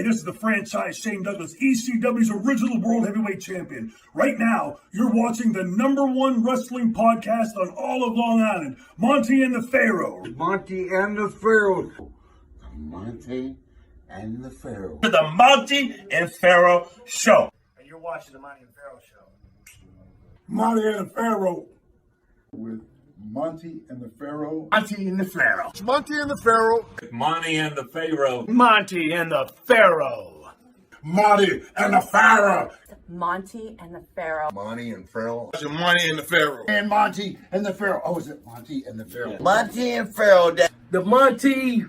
this is the franchise Shane Douglas, ECW's original World Heavyweight Champion. Right now, you're watching the #1 wrestling podcast on all of Long Island, Monte and the Pharaoh. Monte and the Pharaoh. Monte and the Pharaoh. The Monte and Pharaoh Show. And you're watching the Monte and Pharaoh Show. Monte and the Pharaoh. With Monte and the Pharaoh. Monte and the Pharaoh. Monte and the Pharaoh. Monte and the Pharaoh. Monte and the Pharaoh. Monte and the Pharaoh. Monte and the Pharaoh. Monte and Pharaoh. Monte and the Pharaoh. And Monte and the Pharaoh. Oh, is it Monte and the Pharaoh? Monte and Pharaoh. The Monte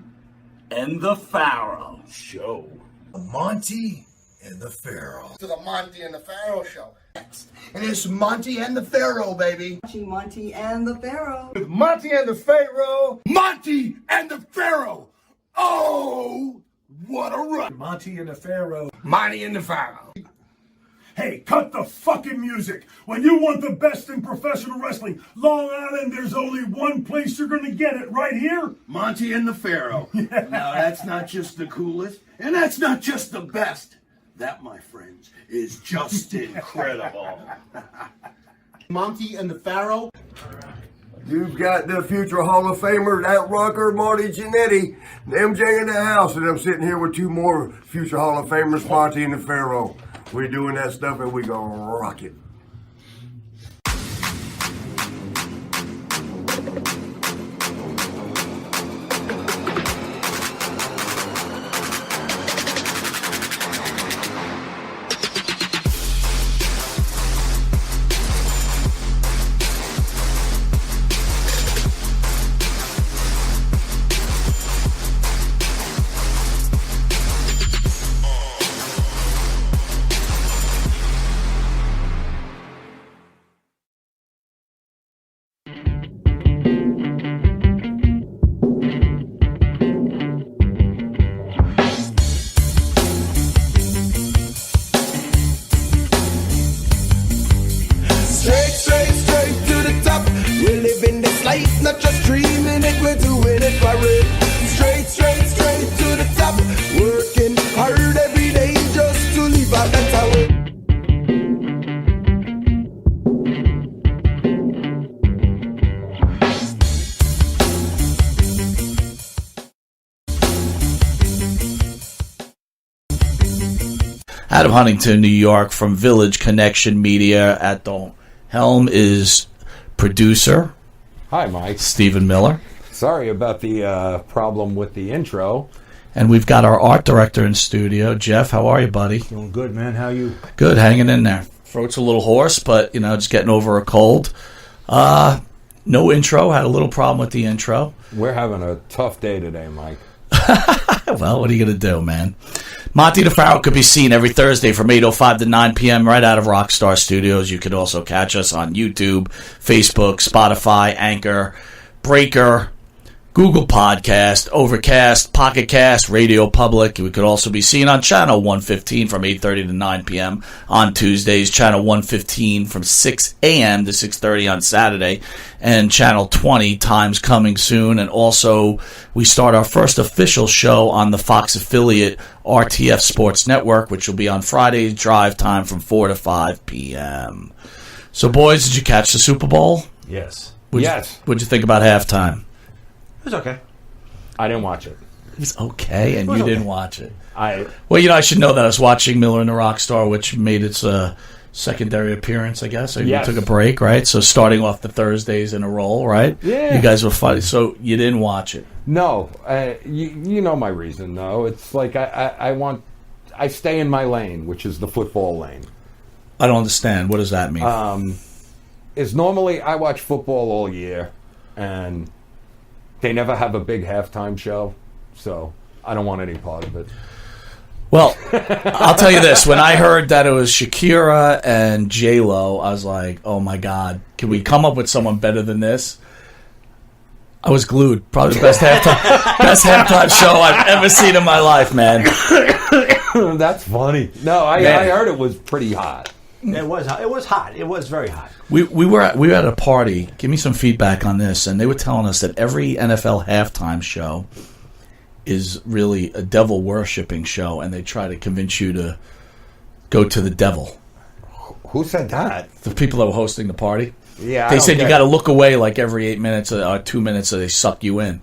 and the Pharaoh Show. Monte and the Pharaoh. To the Monte and the Pharaoh show. And it's Monte and the Pharaoh, baby. Monte and the Pharaoh. With Monte and the Pharaoh. Monte and the Pharaoh. Oh, what a run. Monte and the Pharaoh. Monte and the Pharaoh. Hey, cut the fucking music. When you want the best in professional wrestling, Long Island, there's only one place you're going to get it, right here. Monte and the Pharaoh. Now, that's not just the coolest, and that's not just the best. That, my friends, is just incredible. Monte and the Pharaoh. You've got the future Hall of Famers, Outrocker, Marty Jannetty, MJ in the house, and I'm sitting here with two more future Hall of Famers, Monte and the Pharaoh. We're doing that stuff and we gonna rock it. Not just dreaming it, we're doing it for it. Straight to the top. Working hard every day just to leave out that tower. Out of Huntington, New York, from Village Connection Media. At the helm is producer. Hi, Mike. Stephen Miller. Sorry about the problem with the intro. And we've got our art director in studio. Jeff, how are you, buddy? Doing good, man. How you? Good, hanging in there. Throat's a little hoarse, but, just getting over a cold. No intro. Had a little problem with the intro. We're having a tough day today, Mike. Well, what are you going to do, man? Monte the Pharaoh could be seen every Thursday from 8:05 to 9 p.m. right out of Rockstar Studios. You could also catch us on YouTube, Facebook, Spotify, Anchor, Breaker, Google Podcast, Overcast, Pocket Cast, Radio Public. We could also be seen on Channel 115 from 8:30 to 9 p.m. on Tuesdays, Channel 115 from 6 a.m. to 6:30 on Saturday, and Channel 20 times coming soon. And also, we start our first official show on the Fox affiliate RTF Sports Network, which will be on Fridays, drive time from 4 to 5 p.m. So, boys, did you catch the Super Bowl? Yes. What'd you think about halftime? It was okay. I didn't watch it. It was okay, and you didn't watch it. Well, I should know that I was watching Miller and the Rockstar, which made its secondary appearance, I guess. Yes. You took a break, right? So starting off the Thursdays in a row, right? Yeah. You guys were funny. So you didn't watch it? No. You know my reason, though. It's like I stay in my lane, which is the football lane. I don't understand. What does that mean? Is normally I watch football all year, and they never have a big halftime show, so I don't want any part of it. Well, I'll tell you this. When I heard that it was Shakira and J-Lo, I was like, oh, my God. Can we come up with someone better than this? I was glued. Probably the best halftime show I've ever seen in my life, man. That's funny. No, I heard it was pretty hot. It was hot. It was very hot. We were at a party. Give me some feedback on this. And they were telling us that every NFL halftime show is really a devil worshipping show, and they try to convince you to go to the devil. Who said that? The people that were hosting the party. Yeah, they said you got to look away like every 8 minutes or 2 minutes, so they suck you in.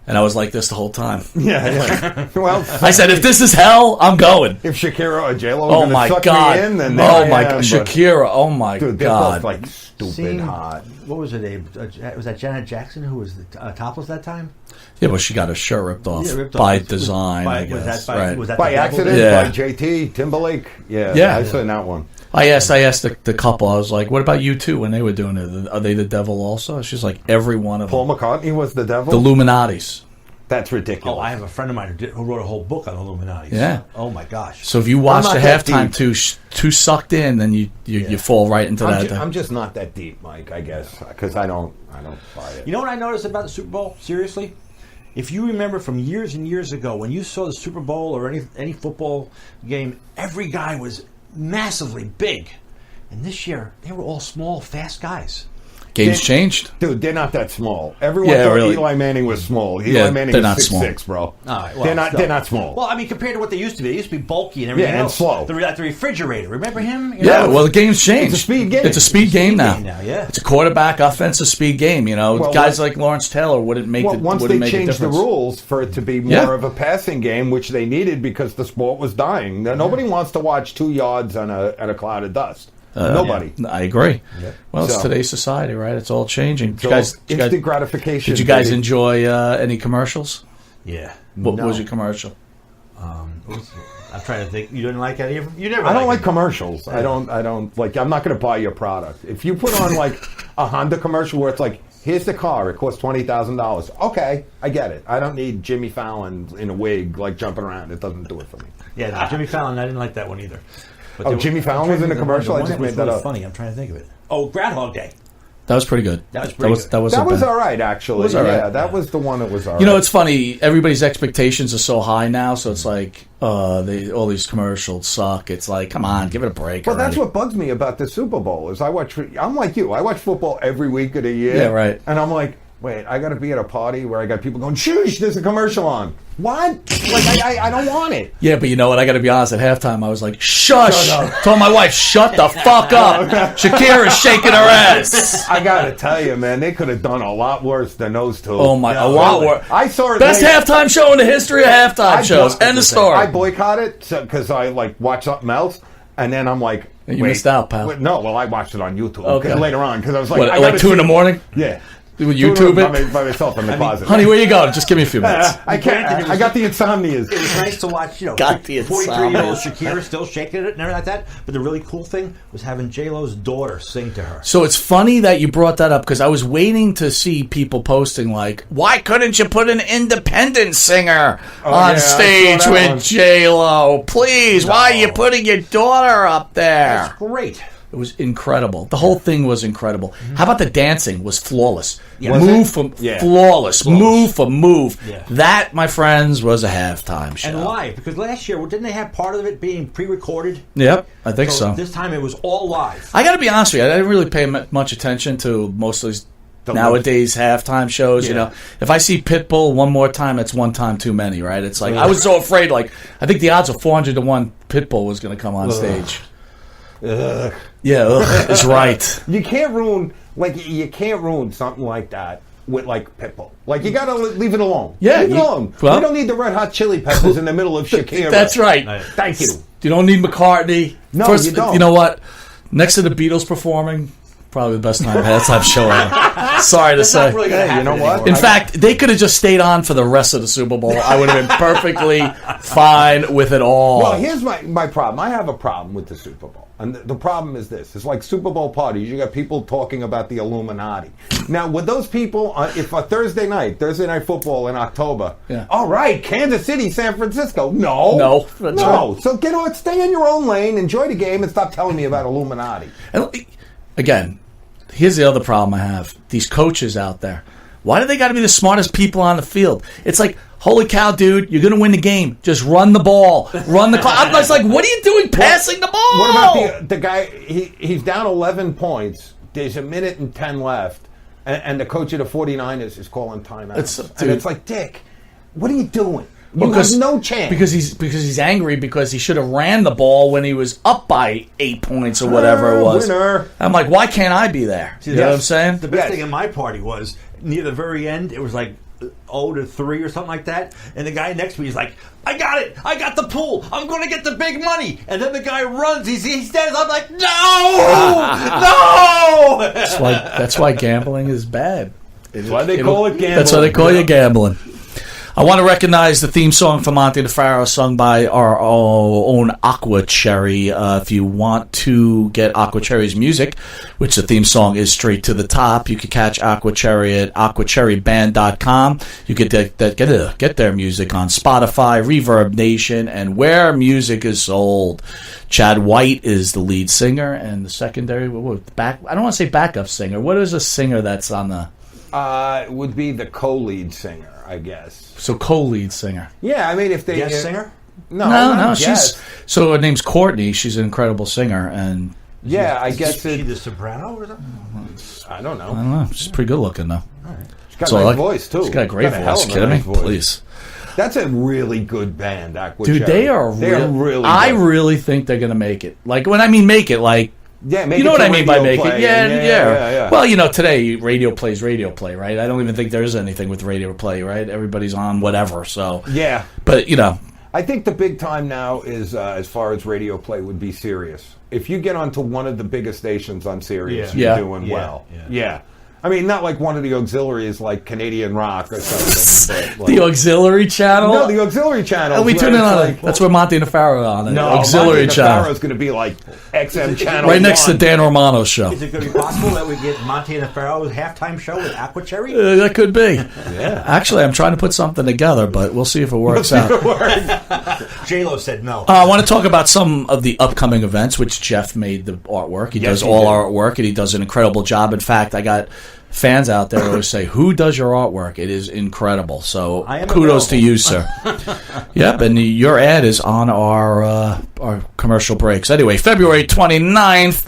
And I was like this the whole time. Yeah. Well, I said, if this is hell, I'm going. If Shakira or J-Lo oh my suck God, me in, then oh my God, Shakira, oh my dude, God, they're both, like stupid hot. What was her name? Was that Janet Jackson who was topless that time? Yeah, well, she got her shirt ripped off ripped by off. design. By, I guess. was that by the accident? Yeah. By JT Timberlake? Yeah, I saw that one. I asked the couple. I was like, "What about you two?" When they were doing it, are they the devil also? She's like, "Every one of Paul them." McCartney was the devil. The Illuminatis. That's ridiculous. Oh, I have a friend of mine who wrote a whole book on Illuminati. Yeah. Oh my gosh. So if you watch the halftime too sucked in, then you fall right into that. I'm just not that deep, Mike. I guess because I don't buy it. You know what I noticed about the Super Bowl? Seriously, if you remember from years and years ago when you saw the Super Bowl or any football game, every guy was massively big, and this year they were all small, fast guys. Game's changed. Dude, they're not that small. Everyone thought really. Eli Manning was small. Eli Manning they're is not 6'6", small. bro. All right, well, they're not small. Well, I mean, compared to what they used to be, they used to be bulky and everything and else. slow. Like the refrigerator. Remember him? Well, the game's changed. It's a speed game. It's a speed game now. Yeah. It's a quarterback offensive speed game. You know, Well, guys like Lawrence Taylor wouldn't make once wouldn't they make a changed the difference. rules for it to be more of a passing game, which they needed because the sport was dying. Now, nobody wants to watch 2 yards on a cloud of dust. Nobody. I agree. Yeah. Well, it's So- today's society, right? It's all changing. Did So, you guys, instant gratification. Did you guys baby. enjoy any commercials? Yeah. What No. was your commercial? I'm trying to think. You didn't like any of them? You never. I don't like it. commercials. I don't like. I'm not going to buy your product. If you put on like a Honda commercial where it's like, here's the car, it costs $20,000. Okay, I get it. I don't need Jimmy Fallon in a wig like jumping around. It doesn't do it for me. Yeah, no, Jimmy Fallon. I didn't like that one either. But Jimmy Fallon was in the commercial? I just made that up. Funny. I'm trying to think of it. Oh, Groundhog Day. That was pretty good. That was pretty good. That was all right, actually. It was all right. Yeah, that was the one that was all right. You know, it's funny. Everybody's expectations are so high now, so it's like all these commercials suck. It's like, come on, give it a break. Well, already. that's what bugs me about the Super Bowl is I'm like you. I watch football every week of the year. Yeah, right. And I'm like, wait, I got to be at a party where I got people going, shush, there's a commercial on. What? Like, I don't want it. Yeah, but you know what? I got to be honest. At halftime, I was like, shush. Told my wife, shut the fuck up. Shakira's shaking her ass. I got to tell you, man, they could have done a lot worse than those two. Oh, my. A lot worse. I saw it. Best halftime show in the history of halftime shows. End of story. I boycott it because I watch something else, and then I'm like, you missed out, pal. No, well, I watched it on YouTube Okay. later on because I was like, What, I like 2 in the morning? Yeah. With YouTube it? By myself in the closet. Honey, where you going? Just give me a few minutes. I can't. I got the insomnias. It was nice to watch, Got the 43-year-old Shakira still shaking it and everything like that. But the really cool thing was having J-Lo's daughter sing to her. So it's funny that you brought that up because I was waiting to see people posting like, why couldn't you put an independent singer on stage with J-Lo? Please, why are you putting your daughter up there? That's great. It was incredible. The whole thing was incredible. How about the dancing? Was flawless. Yeah. Flawless. Move for move. Yeah. That, my friends, was a halftime show. And live, because last year, didn't they have part of it being pre-recorded? Yep, I think so. This time it was all live. I got to be honest with you. I didn't really pay much attention to most of these nowadays halftime shows. Yeah. You know, if I see Pitbull one more time, it's one time too many, right? It's like I was so afraid. Like I think the odds were 400 to 1 Pitbull was going to come on stage. Ugh. Yeah, it's right. You can't ruin something like that with like Pitbull. Like you gotta leave it alone. Yeah, leave it alone. well- we don't need the Red Hot Chili Peppers in the middle of Shakira. That's right. Thank you. You don't need McCartney. No, you don't. You know what? Next to the Beatles performing, probably the best halftime show ever. Sorry to say. Not really gonna happen you know what? anymore. In fact, they could have just stayed on for the rest of the Super Bowl. I would have been perfectly fine with it all. Well, here's my problem. I have a problem with the Super Bowl. And the problem is this. It's like Super Bowl parties. You got people talking about the Illuminati. Now, with those people, if a Thursday night football in October, all right, Kansas City, San Francisco. No. That's right. So stay in your own lane, enjoy the game, and stop telling me about Illuminati. And again, here's the other problem I have. These coaches out there. Why do they got to be the smartest people on the field? It's like, holy cow, dude, you're going to win the game. Just run the ball. Run the clock. I was like, what are you doing passing the ball? What about the guy, he's down 11 points. There's a minute and 10 left. And the coach of the 49ers is calling timeout. And it's like, Dick, What are you doing? You have no chance. Because he's angry because he should have ran the ball when he was up by 8 points or whatever it was. Winner. I'm like, why can't I be there? See, You know what I'm saying? The best thing in my party was near the very end. It was like 0-3 or something like that, and the guy next to me is like, "I got it! I got the pool! I'm going to get the big money!" And then the guy runs. He stands up like, "No, no!" That's why gambling is bad. That's why they call it gambling. That's why they call you gambling. I want to recognize the theme song for Monte the Pharaoh, sung by our own Aqua Cherry. If you want to get Aqua Cherry's music, which the theme song is straight to the top, you can catch Aqua Cherry at aquacherryband.com. You can get their music on Spotify, Reverb Nation, and where music is sold. Chad White is the lead singer, and the secondary, I don't want to say backup singer. What is a singer that's on the... It would be the co-lead singer, I guess. So co-lead singer. Yeah, I mean, if they... Guest singer? No, so her name's Courtney. She's an incredible singer, and... Yeah, I guess Is she the soprano or something? I don't know. She's pretty good looking, though. She's got a nice voice, too. She's got a great voice. Kidding me? Please. That's a really good band, Aqua Dude, Cherry. they are really good. I really think they're going to make it. Like, when I mean make it, like... Yeah, make you know it what I mean by make it? Yeah. Well, today radio plays radio play, right? I don't even think there's anything with radio play, right? Everybody's on whatever, so... Yeah. But, I think the big time now is, as far as radio play, would be Sirius. If you get onto one of the biggest stations on Sirius, you're doing well. Yeah. I mean, not like one of the auxiliaries like Canadian Rock or something. But like, the auxiliary channel? No, the auxiliary channel. We tune in on it. That's where Monte and the Pharaoh on it. No, auxiliary Monte channel. the Pharaoh's going to be like XM channel right next to Dan Romano's show. Is it going to be possible that we get Monte and the Pharaoh's halftime show with Aqua Cherry? That could be. Yeah. Actually, I'm trying to put something together, but we'll see if it works out. J-Lo said no. I want to talk about some of the upcoming events, which Jeff made the artwork. He does all our artwork, and he does an incredible job. In fact, I got fans out there always say, "Who does your artwork?" It is incredible. So kudos to you, sir. Yep, and your ad is on our commercial breaks. Anyway, February 29th,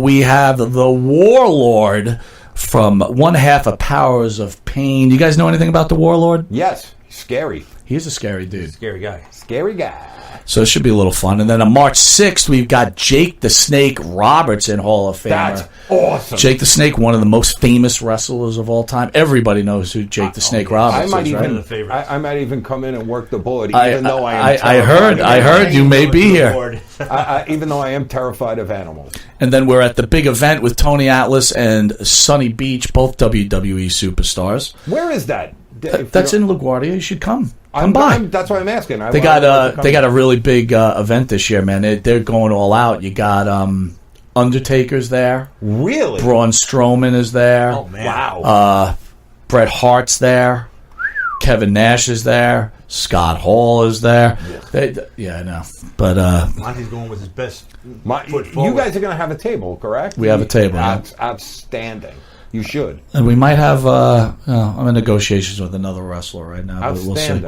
we have the Warlord from one half of Powers of Pain. You guys know anything about the Warlord? Yes, scary. He's a scary dude. Scary guy. Scary guy. So it should be a little fun. And then on March 6th, we've got Jake the Snake Robertson, Hall of Famer. That's awesome. Jake the Snake, one of the most famous wrestlers of all time. Everybody knows who Jake the Snake Robertson is, right? I might even come in and work the board, even though I am I heard you may be here. Even though I am terrified of animals. And then we're at the big event with Tony Atlas and Sonny Beach, both WWE superstars. Where is that? That's in LaGuardia. You should come. Come by. That's why I'm asking. They got a really big event this year, man. They're going all out. You got Undertaker's there. Really? Braun Strowman is there. Oh man! Wow. Bret Hart's there. Kevin Nash is there. Scott Hall is there. I know. But Monte's going with his best foot forward. You guys are going to have a table, correct? We have a table. Outstanding. You should. And we might have, I'm in negotiations with another wrestler right now, but we'll see.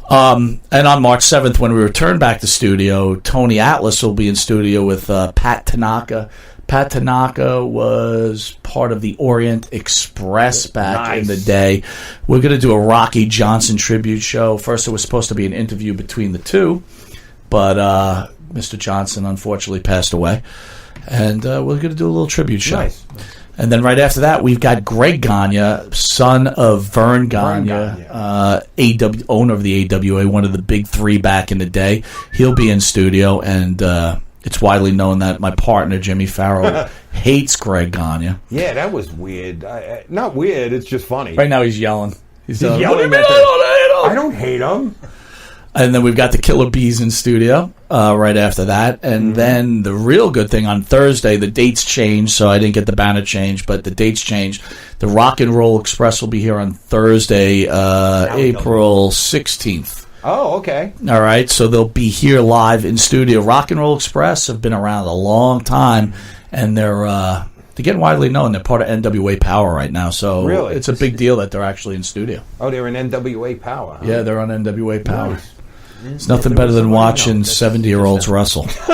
And on March 7th, when we return back to studio, Tony Atlas will be in studio with Pat Tanaka. Pat Tanaka was part of the Orient Express back in the day. We're going to do a Rocky Johnson tribute show. First, it was supposed to be an interview between the two, but Mr. Johnson unfortunately passed away. And we're going to do a little tribute show. Nice. And then right after that, we've got Greg Gagne, son of Vern Gagne, owner of the AWA, one of the big three back in the day. He'll be in studio, and it's widely known that my partner, Jimmy Farrell, hates Greg Gagne. Yeah, that was weird. Not weird, it's just funny. Right now he's yelling. He's yelling at I don't hate him. And then we've got the Killer Bees in studio right after that. And then the real good thing on Thursday, the dates changed, so I didn't get the banner changed, but the dates changed. The Rock and Roll Express will be here on Thursday, April 16th. Oh, okay. All right, so they'll be here live in studio. Rock and Roll Express have been around a long time, and they're getting widely known. They're part of NWA Power right now, so really? It's a big deal that they're actually in studio. Oh, they're in NWA Power. Huh? Yeah, they're on NWA Power. Nice. It's nothing better than watching 70-year-olds wrestle. I'll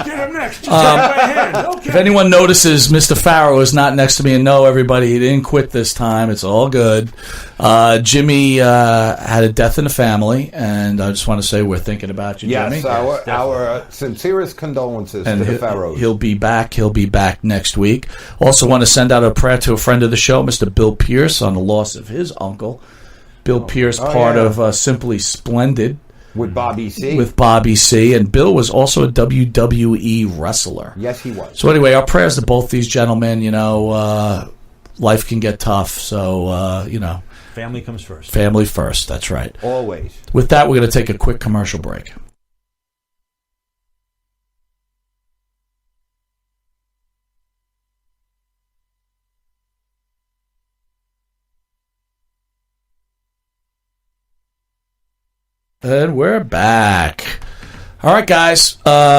get him next. Okay. If anyone notices, Mr. Pharaoh is not next to me, and no, everybody, he didn't quit this time. It's all good. Jimmy had a death in the family, and I just want to say we're thinking about you, Jimmy. Yes, our sincerest condolences And to the Pharaohs. he'll be back. He'll be back next week. Also want to send out a prayer to a friend of the show, Mr. Bill Pierce, on the loss of his uncle. Bill Pierce, part of Simply Splendid. With Bobby C. With Bobby C. And Bill was also a WWE wrestler. Yes, he was. So anyway, our prayers to both these gentlemen. You know, life can get tough. So, you know. Family comes first. Family first. That's right. Always. With that, we're going to take a quick commercial break. And we're back. All right, guys.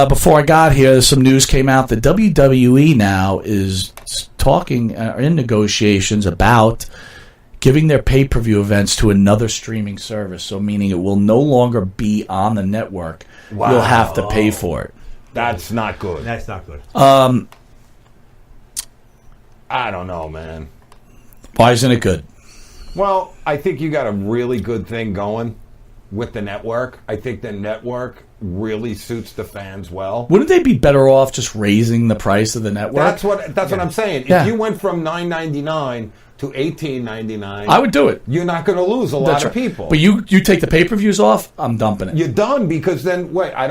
Before I got here, some news came out. The WWE now is talking in negotiations about giving their pay-per-view events to another streaming service. So meaning it will no longer be on the network. Wow. You'll have to pay for it. That's not good. That's not good. I don't know, man. Why isn't it good? Well, I think you got a really good thing going with the network. I think the network really suits the fans well. Wouldn't they be better off just raising the price of the network? That's what I'm saying. Yeah. If you went from $9.99 to $18.99, I would do it. You're not going to lose a lot of people. But you take the pay-per-views off, I'm dumping it. You're done because then wait, I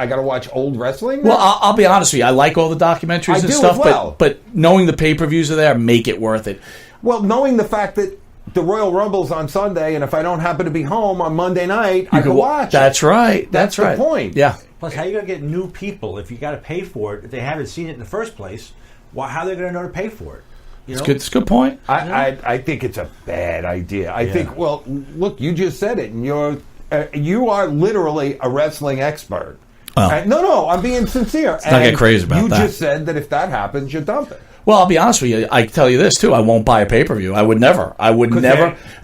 got to watch old wrestling now? Well, I'll be honest with you. I like all the documentaries and do stuff, as well. but knowing the pay-per-views are there, make it worth it. Well, knowing the fact that the Royal Rumble's on Sunday, and if I don't happen to be home on Monday night, I can watch. That's right. That's right. the point. Yeah. Plus, how are you going to get new people if you got to pay for it? If they haven't seen it in the first place, how are they going to know to pay for it? You know? It's a good point. I think it's a bad idea. I think, well, look, you just said it, and you are literally a wrestling expert. Well, no, I'm being sincere. Let's not get crazy about that. You just said that if that happens, you dump it. Well, I'll be honest with you. I tell you this, too. I won't buy a pay-per-view. I would never.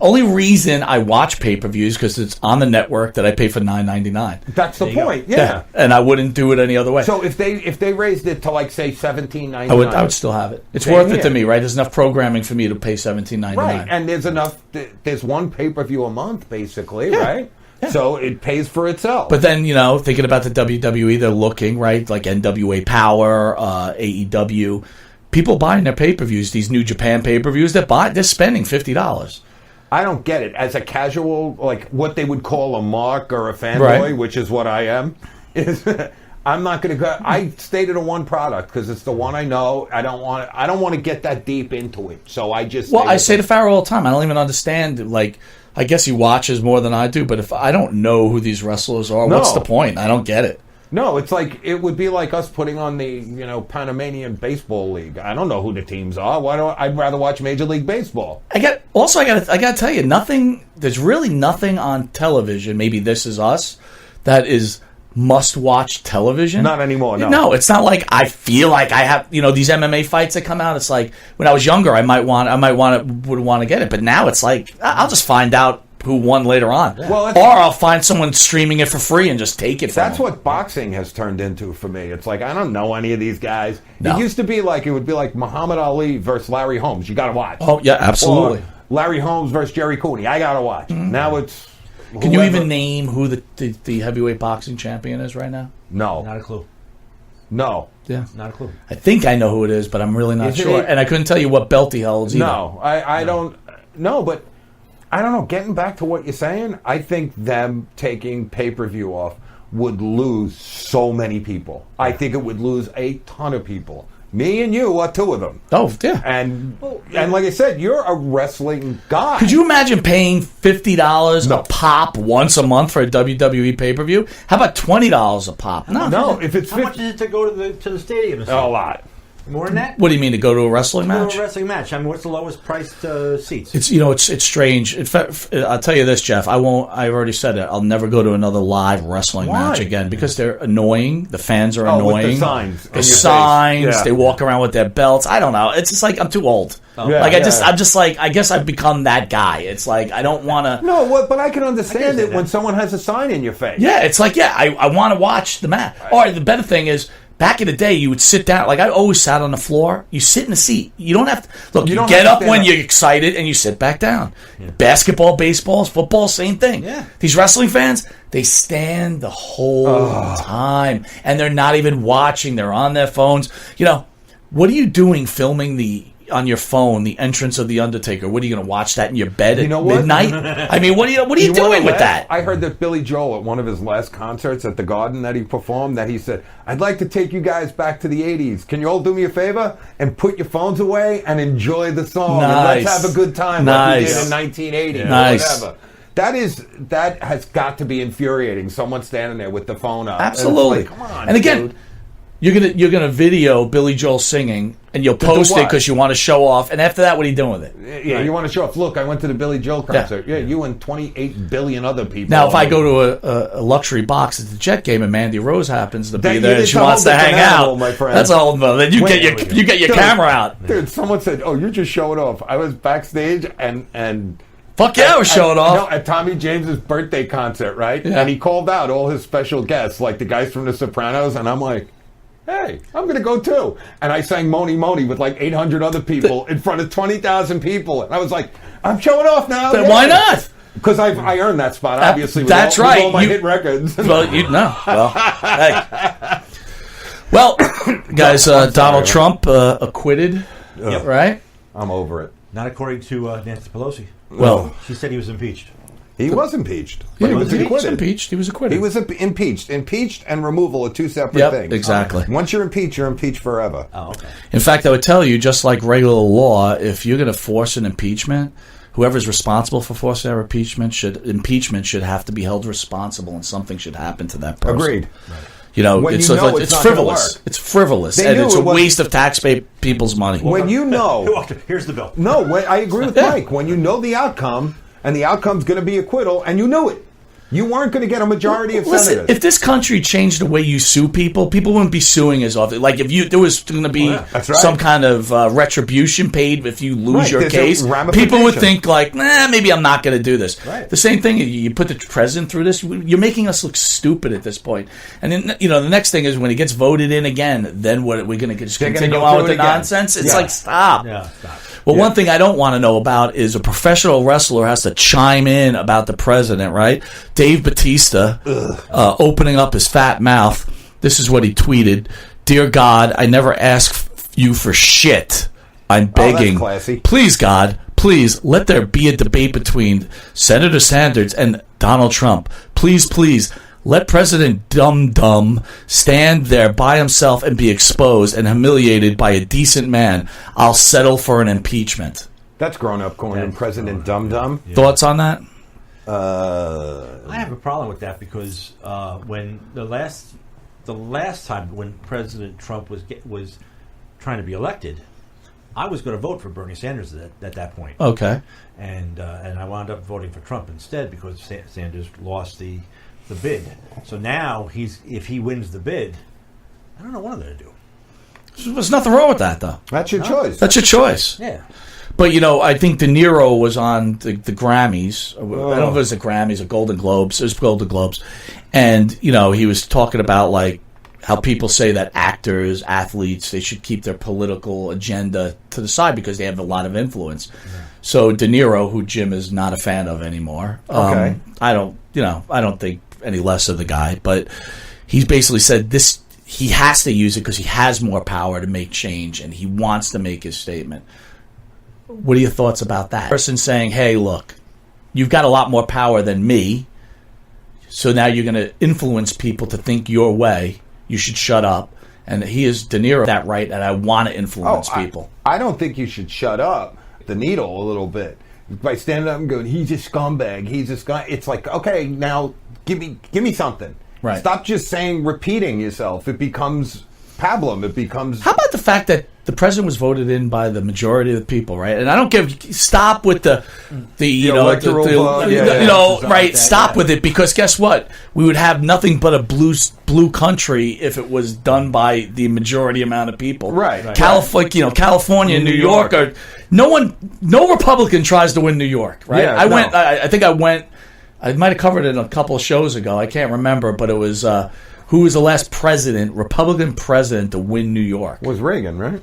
Only reason I watch pay-per-views because it's on the network that I pay for $9.99. That's the point, yeah. And I wouldn't do it any other way. So if they raised it to, like, say, $17.99. I would still have it. It's worth it to me, right? There's enough programming for me to pay $17.99. Right, and there's one pay-per-view a month, basically, right? Yeah. So it pays for itself. But then, thinking about the WWE, they're looking, right? Like NWA Power, AEW. People buying their pay-per-views, these New Japan pay-per-views, they're spending $50. I don't get it. As a casual, like what they would call a mark or a fanboy, which is what I am, is I'm not going to go. I stay to the one product because it's the one I know. I don't want to get that deep into it. So I just. Well, I say to Pharaoh all the time, I don't even understand. Like, I guess he watches more than I do, but if I don't know who these wrestlers are, what's the point? I don't get it. No, it's like it would be like us putting on the Panamanian Baseball League. I don't know who the teams are. I'd rather watch Major League Baseball. I got to tell you, there's really nothing on television. Maybe This Is Us that is must-watch television. Not anymore. No, it's not like I feel like I have these MMA fights that come out. It's like when I was younger, would want to get it, but now it's like I'll just find out who won later on. Well, or I'll find someone streaming it for free and just take it from That's them. what boxing has turned into for me. It's like, I don't know any of these guys. No. It used to be like, it would be like Muhammad Ali versus Larry Holmes. You got to watch. Oh, yeah, absolutely. Or Larry Holmes versus Jerry Cooney. I got to watch. Mm-hmm. Now it's... Can you even name who the heavyweight boxing champion is right now? No. Not a clue. No. Yeah. Not a clue. I think I know who it is, but I'm really not sure. And I couldn't tell you what belt he holds either. No. I don't... No, but... I don't know, getting back to what you're saying, I think them taking pay-per-view off would lose so many people. I think it would lose a ton of people. Me and you are two of them. Oh, yeah. And like I said, you're a wrestling guy. Could you imagine paying $50 a pop once a month for a WWE pay-per-view? How about $20 a pop? No. If it's how much is it to go to the stadium? A lot. More than that? What do you mean, to go to a wrestling match? To a wrestling match. I mean, what's the lowest priced seats? It's strange. In fact, I'll tell you this, Jeff. I've already said it. I'll never go to another live wrestling match again because they're annoying. The fans are annoying. With the signs. The signs. Yeah. They walk around with their belts. I don't know. It's just like I'm too old. I'm just like, I guess I've become that guy. It's like I don't want to. No, but I can understand it when someone has a sign in your face. Yeah, it's like I want to watch the match. Or the better thing is, Back in the day, you would sit down. Like, I always sat on the floor. You sit in the seat. You don't have to. Look, you get up when you're excited, and you sit back down. Yeah. Basketball, baseball, football, same thing. Yeah. These wrestling fans, they stand the whole time. And they're not even watching. They're on their phones. You know, what are you doing filming on your phone, the entrance of The Undertaker? What are you going to watch that in your bed at midnight? I mean, what are you doing with that? I heard that Billy Joel at one of his last concerts at the Garden that he performed, that he said, I'd like to take you guys back to the 80s. Can you all do me a favor and put your phones away and enjoy the song? Nice. And let's have a good time like we did in 1980 or whatever. That has got to be infuriating. Someone standing there with the phone up. Absolutely. Come on, and again, dude. You're gonna video Billy Joel singing, and you'll post it because you want to show off. And after that, what are you doing with it? Yeah, you want to show off. Look, I went to the Billy Joel concert. Yeah, you and 28 billion other people. Now, if I go to a luxury box at the Jet game and Mandy Rose happens to be there and she wants to hang out, my friend. That's a whole nother. Then you get your camera out. Dude, someone said, "Oh, you're just showing off." I was backstage and. Fuck yeah, I was showing off. At Tommy James's birthday concert, right? Yeah. And he called out all his special guests, like the guys from The Sopranos, and I'm like, hey, I'm going to go too. And I sang Moni Moni with like 800 other people in front of 20,000 people. And I was like, I'm showing off now. Then why not? Because I earned that spot, obviously, with all my hit records. Well, you know. Well, hey. Well, guys, Donald Trump acquitted, right? I'm over it. Not according to Nancy Pelosi. Well, she said he was impeached. He was impeached. But he was acquitted. He was acquitted. He was impeached. Impeached and removal are two separate things. Exactly. Once you're impeached forever. Oh, okay. In fact, I would tell you, just like regular law, if you're going to force an impeachment, whoever's responsible for forcing our impeachment should have to be held responsible, and something should happen to that person. Agreed. Right. You know, it's frivolous. It's frivolous, and it's a waste of taxpayer people's money. When you know, here's the bill. No, I agree with Mike. When you know the outcome, and the outcome's going to be acquittal, and you knew it. You weren't going to get a majority of senators. If this country changed the way you sue people wouldn't be suing as often. Like, if there was going to be some kind of retribution paid if you lose your case, people would think like, maybe I'm not going to do this. Right. The same thing, you put the president through this, you're making us look stupid at this point. And then, the next thing is when he gets voted in again, then what, are we going to just continue on with the nonsense? It's like, stop. Yeah, stop. Well, one thing I don't want to know about is a professional wrestler has to chime in about the president, right? Dave Bautista opening up his fat mouth. This is what he tweeted. Dear God, I never ask you for shit. I'm begging. That's classy. Please, God, please, let there be a debate between Senator Sanders and Donald Trump. Please, please. Let President Dum Dum stand there by himself and be exposed and humiliated by a decent man. I'll settle for an impeachment. That's grown up calling President Dum Dum. Yeah. Thoughts on that? I have a problem with that because when the last time when President Trump was trying to be elected, I was going to vote for Bernie Sanders at that point. Okay, and I wound up voting for Trump instead because Sanders lost the bid. So now if he wins the bid, I don't know what I'm going to do. There's nothing wrong with that, though. That's your choice. That's your choice. Yeah. But, I think De Niro was on the Grammys. I don't know if it was the Grammys or Golden Globes. It was Golden Globes. And, he was talking about, like, how people say that actors, athletes, they should keep their political agenda to the side because they have a lot of influence. Yeah. So De Niro, who Jim is not a fan of anymore, I don't think any less of the guy, but he's basically said this. He has to use it because he has more power to make change, and he wants to make his statement. What are your thoughts about that? Person saying, "Hey, look, you've got a lot more power than me, so now you're going to influence people to think your way. You should shut up." And he is De Niro that right, and I want to influence people. I don't think you should shut up the needle a little bit by standing up and going, "He's a scumbag. He's a scum." It's like, okay, now. Give me something. Right. Stop just repeating yourself. It becomes pablum. It becomes. How about the fact that the president was voted in by the majority of the people, right? And I don't stop with the right? Stop with it because guess what? We would have nothing but a blue country if it was done by the majority amount of people. Right. California, New York, no Republican tries to win New York, right? Yeah, I might have covered it a couple of shows ago. I can't remember, but it was Who was the last president, Republican president, to win New York? It was Reagan, right?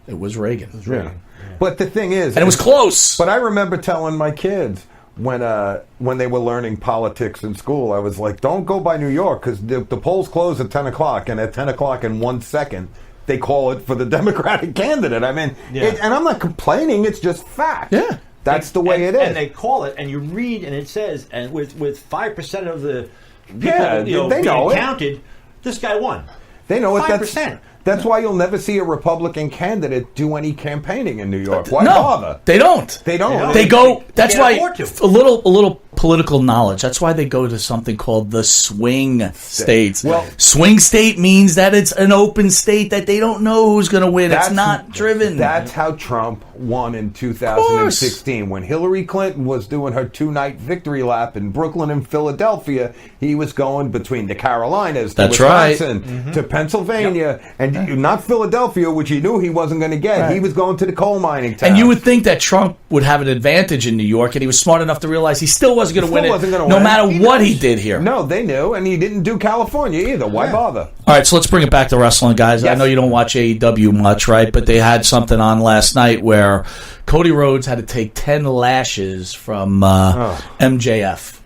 It was Reagan. Yeah. But the thing is... And it was close. But I remember telling my kids when they were learning politics in school, I was like, don't go by New York because the polls close at 10 o'clock, and at 10 o'clock in 1 second, they call it for the Democratic candidate. I mean, and I'm not complaining, it's just fact. Yeah. That's the way it is. And they call it, and you read, and it says, and with 5% of the people they know being counted, this guy won. They know it. 5%. That's why you'll never see a Republican candidate do any campaigning in New York. Why no, bother? They don't. They don't. They go. That's can't why afford to. a little political knowledge. That's why they go to something called the swing states. Well, swing state means that it's an open state that they don't know who's going to win. It's not driven. That's how Trump won in 2016 when Hillary Clinton was doing her 2-night victory lap in Brooklyn and Philadelphia. He was going between the Carolinas to That's right. Wisconsin to Pennsylvania and not Philadelphia, which he knew he wasn't going to get. Right. He was going to the coal mining town. And you would think that Trump would have an advantage in New York, and he was smart enough to realize he still wasn't going to win it, no matter what he did here. No, they knew, and he didn't do California either. Why bother? All right, so let's bring it back to wrestling, guys. Yes. I know you don't watch AEW much, right? But they had something on last night where Cody Rhodes had to take 10 lashes from MJF.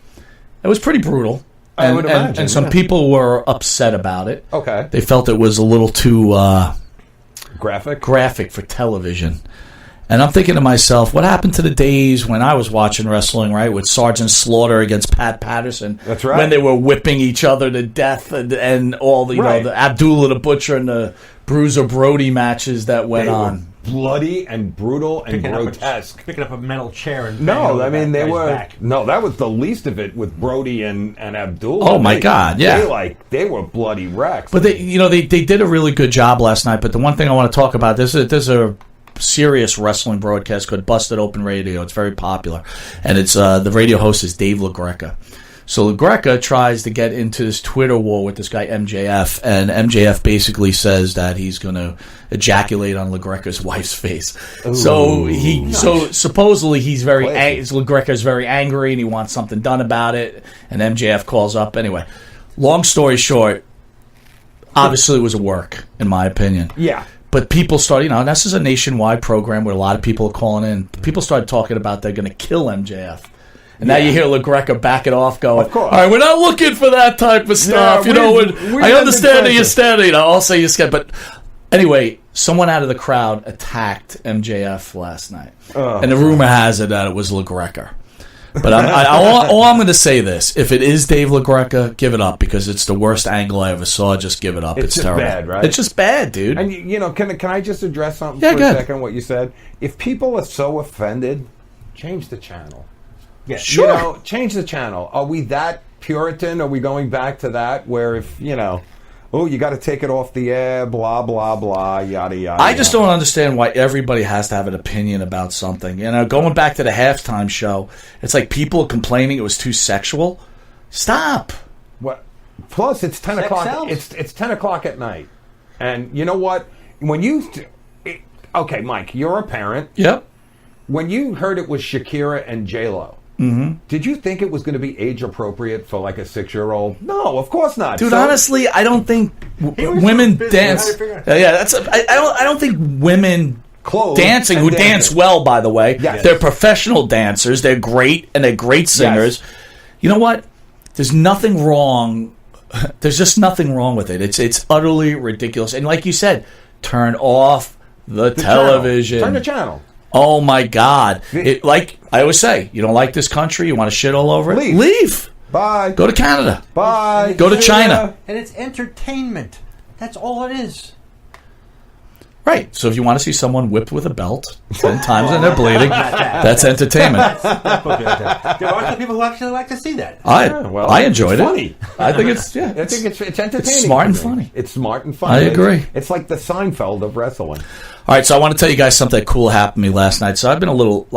It was pretty brutal. I would imagine. And some people were upset about it. Okay. They felt it was a little too graphic for television. And I'm thinking to myself, what happened to the days when I was watching wrestling, right, with Sergeant Slaughter against Pat Patterson? That's right. When they were whipping each other to death and all the, the Abdullah the Butcher and the Bruiser Brody matches that went on. Bloody and brutal and grotesque. Picking up a metal chair and no, I mean they were back. No, that was the least of it with Brody and Abdullah. Oh my God, yeah, they were bloody wrecks. But they did a really good job last night. But the one thing I want to talk about, there's a serious wrestling broadcast called Busted Open Radio. It's very popular, and it's the radio host is Dave LaGreca. So LaGreca tries to get into this Twitter war with this guy MJF, and MJF basically says that he's going to ejaculate on LaGreca's wife's face. Ooh, so supposedly he's LaGreca's very angry and he wants something done about it. And MJF calls up anyway. Long story short, obviously it was a work, in my opinion. Yeah. But people started, this is a nationwide program where a lot of people are calling in. People started talking about they're going to kill MJF. And now you hear LaGreca backing off going, all right, we're not looking for that type of stuff. I understand that you're standing. I'll say you're scared. But anyway, someone out of the crowd attacked MJF last night. And the rumor has it that it was LaGreca. But all I'm going to say this. If it is Dave LaGreca, give it up because it's the worst angle I ever saw. Just give it up. It's terrible. Bad, right? It's just bad, dude. And, can I just address something for a second, what you said? If people are so offended, change the channel. Yeah, sure. Change the channel. Are we that Puritan? Are we going back to that where if, you got to take it off the air, blah, blah, blah, yada, yada. I just don't understand why everybody has to have an opinion about something. Going back to the halftime show, it's like people complaining it was too sexual. Stop. What? Plus, it's 10 o'clock. It's 10 o'clock at night. And you know what? Okay, Mike, you're a parent. Yep. When you heard it was Shakira and J-Lo, did you think it was going to be age appropriate for like a 6-year-old? No, of course not. Dude, honestly, I don't think women dance. I don't think women dancing who dance well. By the way, they're professional dancers. They're great and they're great singers. Yes. You know what? There's nothing wrong. There's just nothing wrong with it. It's utterly ridiculous. And like you said, turn off the television. Turn the channel. Oh my God! Like I always say, you don't like this country, you want to shit all over it? Leave. Bye. Go to Canada. Bye. Go to China. And it's entertainment. That's all it is. Right. So if you want to see someone whipped with a belt 10 times and they're bleeding, that's entertainment. There are some people who actually like to see that. I enjoyed it. I think it's I think it's entertaining. It's smart and funny. It's smart and funny. I agree. It's like the Seinfeld of wrestling. All right, so I want to tell you guys something cool happened to me last night. So I've been a little,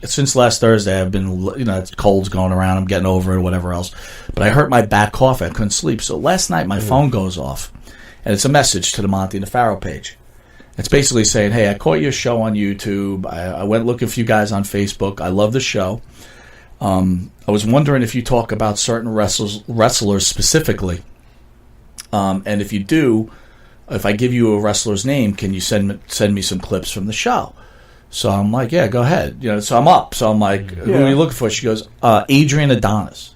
since last Thursday, I've been, it's colds going around. I'm getting over it, whatever else. But I hurt my back cough. I couldn't sleep. So last night, my phone goes off. And it's a message to the Monte and the Pharaoh page. It's basically saying, hey, I caught your show on YouTube. I went looking for you guys on Facebook. I love the show. I was wondering if you talk about certain wrestlers specifically. And if you do, if I give you a wrestler's name, can you send me some clips from the show? So I'm like, yeah, go ahead. So I'm up. So I'm like, who are you looking for? She goes, Adrian Adonis.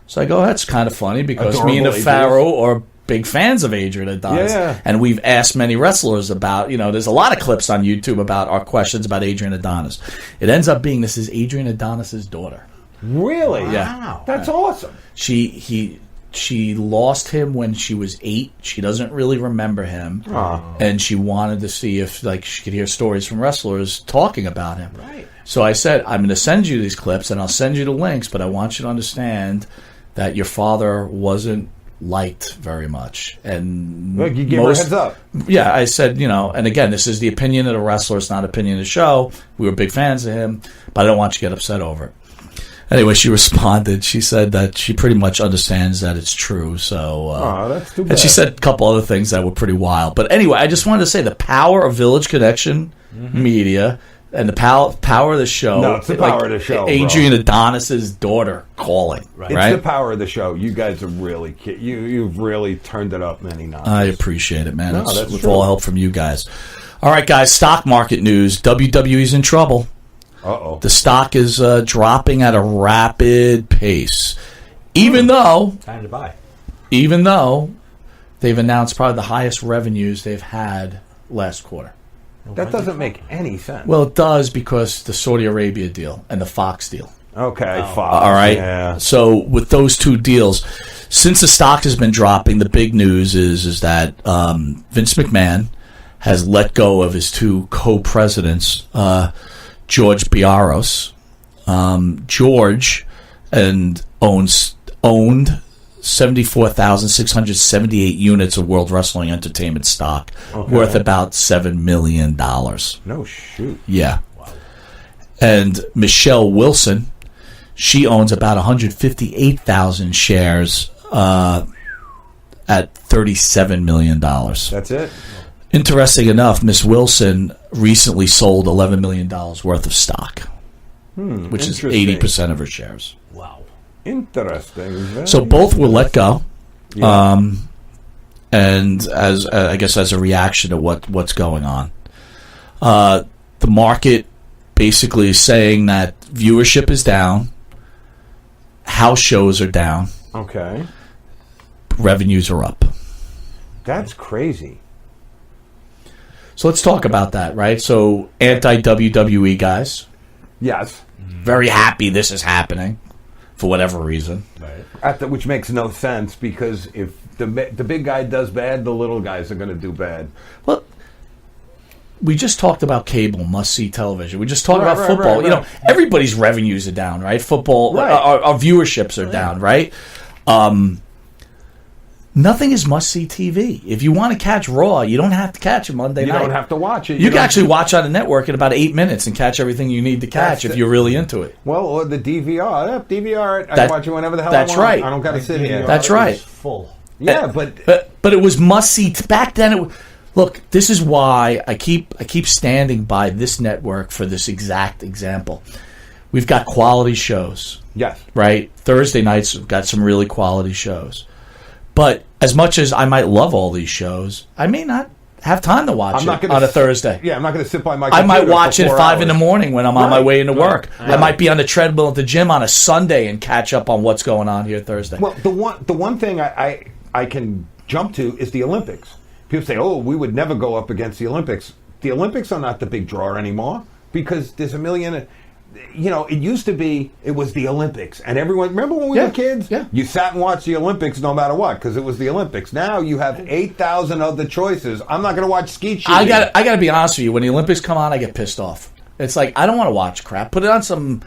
So I go, that's kind of funny because me and the Pharaoh are big fans of Adrian Adonis. Yeah. And we've asked many wrestlers about, there's a lot of clips on YouTube about our questions about Adrian Adonis. It ends up being this is Adrian Adonis' daughter. Really? Yeah. That's awesome. She lost him when she was 8. She doesn't really remember him. And she wanted to see if she could hear stories from wrestlers talking about him. Right. So I said, I'm going to send you these clips and I'll send you the links, but I want you to understand that your father wasn't liked very much. And look, you gave her a heads up. Yeah, I said, and again, this is the opinion of the wrestler. It's not opinion of the show. We were big fans of him, but I don't want you to get upset over it. Anyway, she responded. She said that she pretty much understands that it's true. So, that's too bad. And she said a couple other things that were pretty wild. But anyway, I just wanted to say the power of Village Connection Media and the power of the show. No, it's the power of the show. Adrian Adonis' daughter calling. Right. It's the power of the show. You guys are really you've really turned it up many notches. I appreciate it, man. No, that's with true. all help from you guys. All right, guys. Stock market news. WWE's in trouble. Uh-oh. The stock is dropping at a rapid pace, even though Time to buy. Even though they've announced probably the highest revenues they've had last quarter. That doesn't make any sense. Well, it does because the Saudi Arabia deal and the Fox deal. Okay, Fox. All right. Yeah. So with those two deals, since the stock has been dropping, the big news is that Vince McMahon has let go of his 2 co-presidents, George Biaros. George owned 74,678 units of World Wrestling Entertainment stock, worth about $7 million. No shoot. Yeah. Wow. And Michelle Wilson, she owns about 158,000 shares at $37 million. That's it? Interesting enough, Miss Wilson recently sold $11 million worth of stock, which is 80% of her shares. Wow. Interesting. So both were let go, Yeah. and as I guess as a reaction to what's going on, the market basically is saying that viewership is down, house shows are down, Okay. revenues are up. That's crazy. So let's talk about that, right? So anti-WWE guys, Yes. very happy this is happening for whatever reason. Which makes no sense because if the big guy does bad, the little guys are going to do bad. Well, we just talked about cable, must-see television. We just talked Right, about right, football. right. Everybody's revenues are down, right? Football, Right. Our viewerships are down, right? Nothing is must-see TV. If you want to catch Raw, you don't have to catch it Monday night. You don't have to watch it. You can actually watch on the network in about 8 minutes and catch everything you need to catch if you're really into it. Well, or the DVR. Yeah, DVR, I can watch it whenever the hell I want. That's right. I don't got to sit here. That's right. Full. Yeah, but it was must-see. Back then, look, this is why I keep standing by this network for this exact example. We've got quality shows. Yes. Right? Thursday nights, we've got some really quality shows. But as much as I might love all these shows, I may not have time to watch it on a Thursday. Yeah, I'm not going to sit by my I computer might watch for it 4 at 5 hours. in the morning when I'm on my way into work. Right. I might be on the treadmill at the gym on a Sunday and catch up on what's going on here Thursday. Well, the one thing I can jump to is the Olympics. People say, "Oh, we would never go up against the Olympics." The Olympics are not the big draw anymore because there's a million. It used to be it was the Olympics, and everyone remember when we were kids. Yeah. You sat and watched the Olympics no matter what because it was the Olympics. Now you have 8,000 other choices. I'm not going to watch skeet shooting. I got to be honest with you. When the Olympics come on, I get pissed off. It's like I don't want to watch crap. Put it on some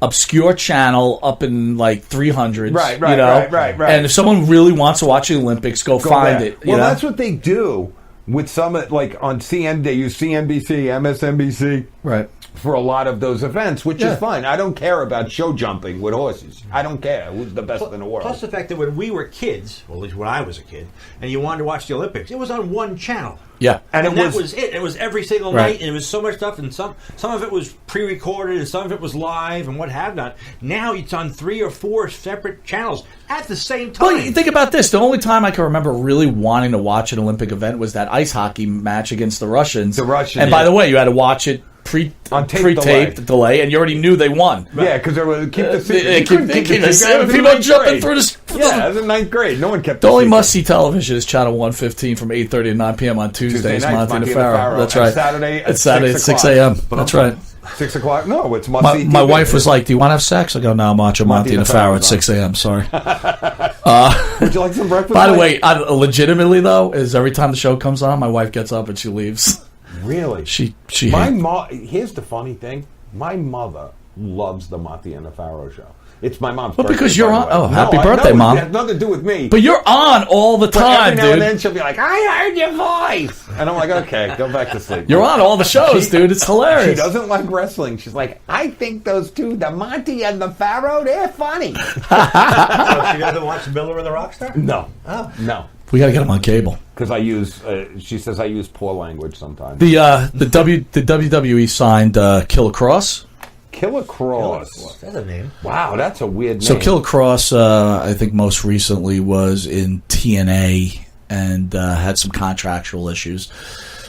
obscure channel up in like 300s. Right. And if someone really wants to watch the Olympics, go find there. it. Well, that's what they do with some like on CN. They use CNBC, MSNBC, right, for a lot of those events, which is fine. I don't care about show jumping with horses. I don't care who's the best in the world. Plus the fact that when we were kids, well, at least when I was a kid, and you wanted to watch the Olympics, it was on one channel. Yeah. And that was it. It was every single Right. night, and it was so much stuff, and some of it was pre-recorded, and some of it was live, and what have not. Now it's on 3 or 4 separate channels at the same time. Well, you think about this. The only time I can remember really wanting to watch an Olympic event was that ice hockey match against the Russians. And by the way, you had to watch it pre-taped delay, and you already knew they won. Yeah, because there was keep the people jumping through the. Yeah, it was in 9th grade. No one kept the only must-see television is Channel 115 from 8:30 to 9 p.m. on Tuesdays. Monte and the Pharaoh. That's right. Saturday at 6 a.m. That's right. 6 o'clock? No, it's must-see. My wife was like, "Do you want to have sex?" I go, "No, I'm watching Monte and the Pharaoh at 6 a.m." Sorry. Would you like some breakfast? By the way, legitimately though, is every time the show comes on, my wife gets up and she leaves. Really? She here's the funny thing. My mother loves the Monte and the Pharaoh show. It's my mom's birthday. Because you're on. Oh, happy I birthday, know, Mom. It has nothing to do with me. But you're on all the time, every now dude. and then she'll be like, I heard your voice. And I'm like, okay, go back to sleep. You're on all the shows, dude. It's hilarious. She doesn't like wrestling. She's like, I think those two, the Monte and the Pharaoh, they're funny. So she doesn't watch Miller and the Rockstar? No. Oh. No. We got to get them on cable. Because I use, she says I use poor language sometimes. The WWE signed Killer Cross. Killer Cross. That's a name. Wow, that's a weird name. So Killer Cross, I think most recently was in TNA and had some contractual issues.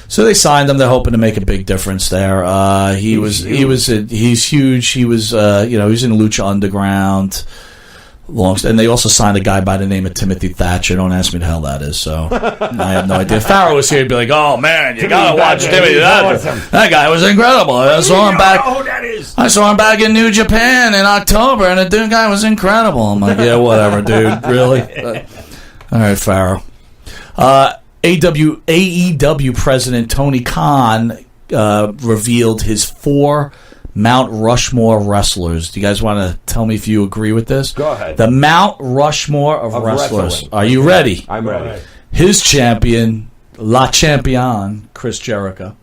So they signed him. They're hoping to make a big difference there. He's huge. He was he was in Lucha Underground. And they also signed a guy by the name of Timothy Thatcher. Don't ask me the hell that is. So I have no idea. If Pharaoh was here, he'd be like, "Oh man, you gotta watch Timothy Thatcher. That guy was incredible. I saw him back. I saw him back in New Japan in October, and the guy was incredible." I'm like, "Yeah, whatever, dude. Really." All right, Pharaoh. AEW president Tony Khan revealed his 4 Mount Rushmore wrestlers. Do you guys want to tell me if you agree with this? Go ahead. The Mount Rushmore of wrestlers. Wrestling. Are you ready? I'm ready. His champion, La Champion, Chris Jericho.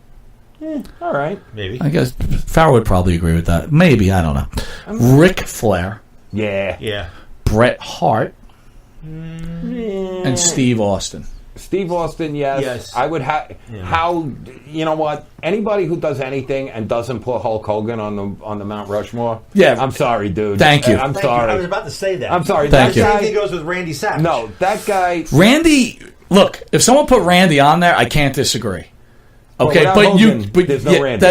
All right. Maybe. I guess Pharaoh would probably agree with that. Maybe. I don't know. Ric Flair. Yeah. Yeah. Bret Hart. And Steve Austin. Steve Austin, yes. I would have. Yeah. How? You know what? Anybody who does anything and doesn't put Hulk Hogan on the Mount Rushmore. Yeah. I'm sorry, dude. Thank you. I'm Thank sorry. you. I was about to say that. I'm sorry. Thank you. That Same guy, thing goes with Randy Savage. no, that guy. Randy, look, if someone put Randy on there, I can't disagree. Okay, without but Hogan, there's no Randy.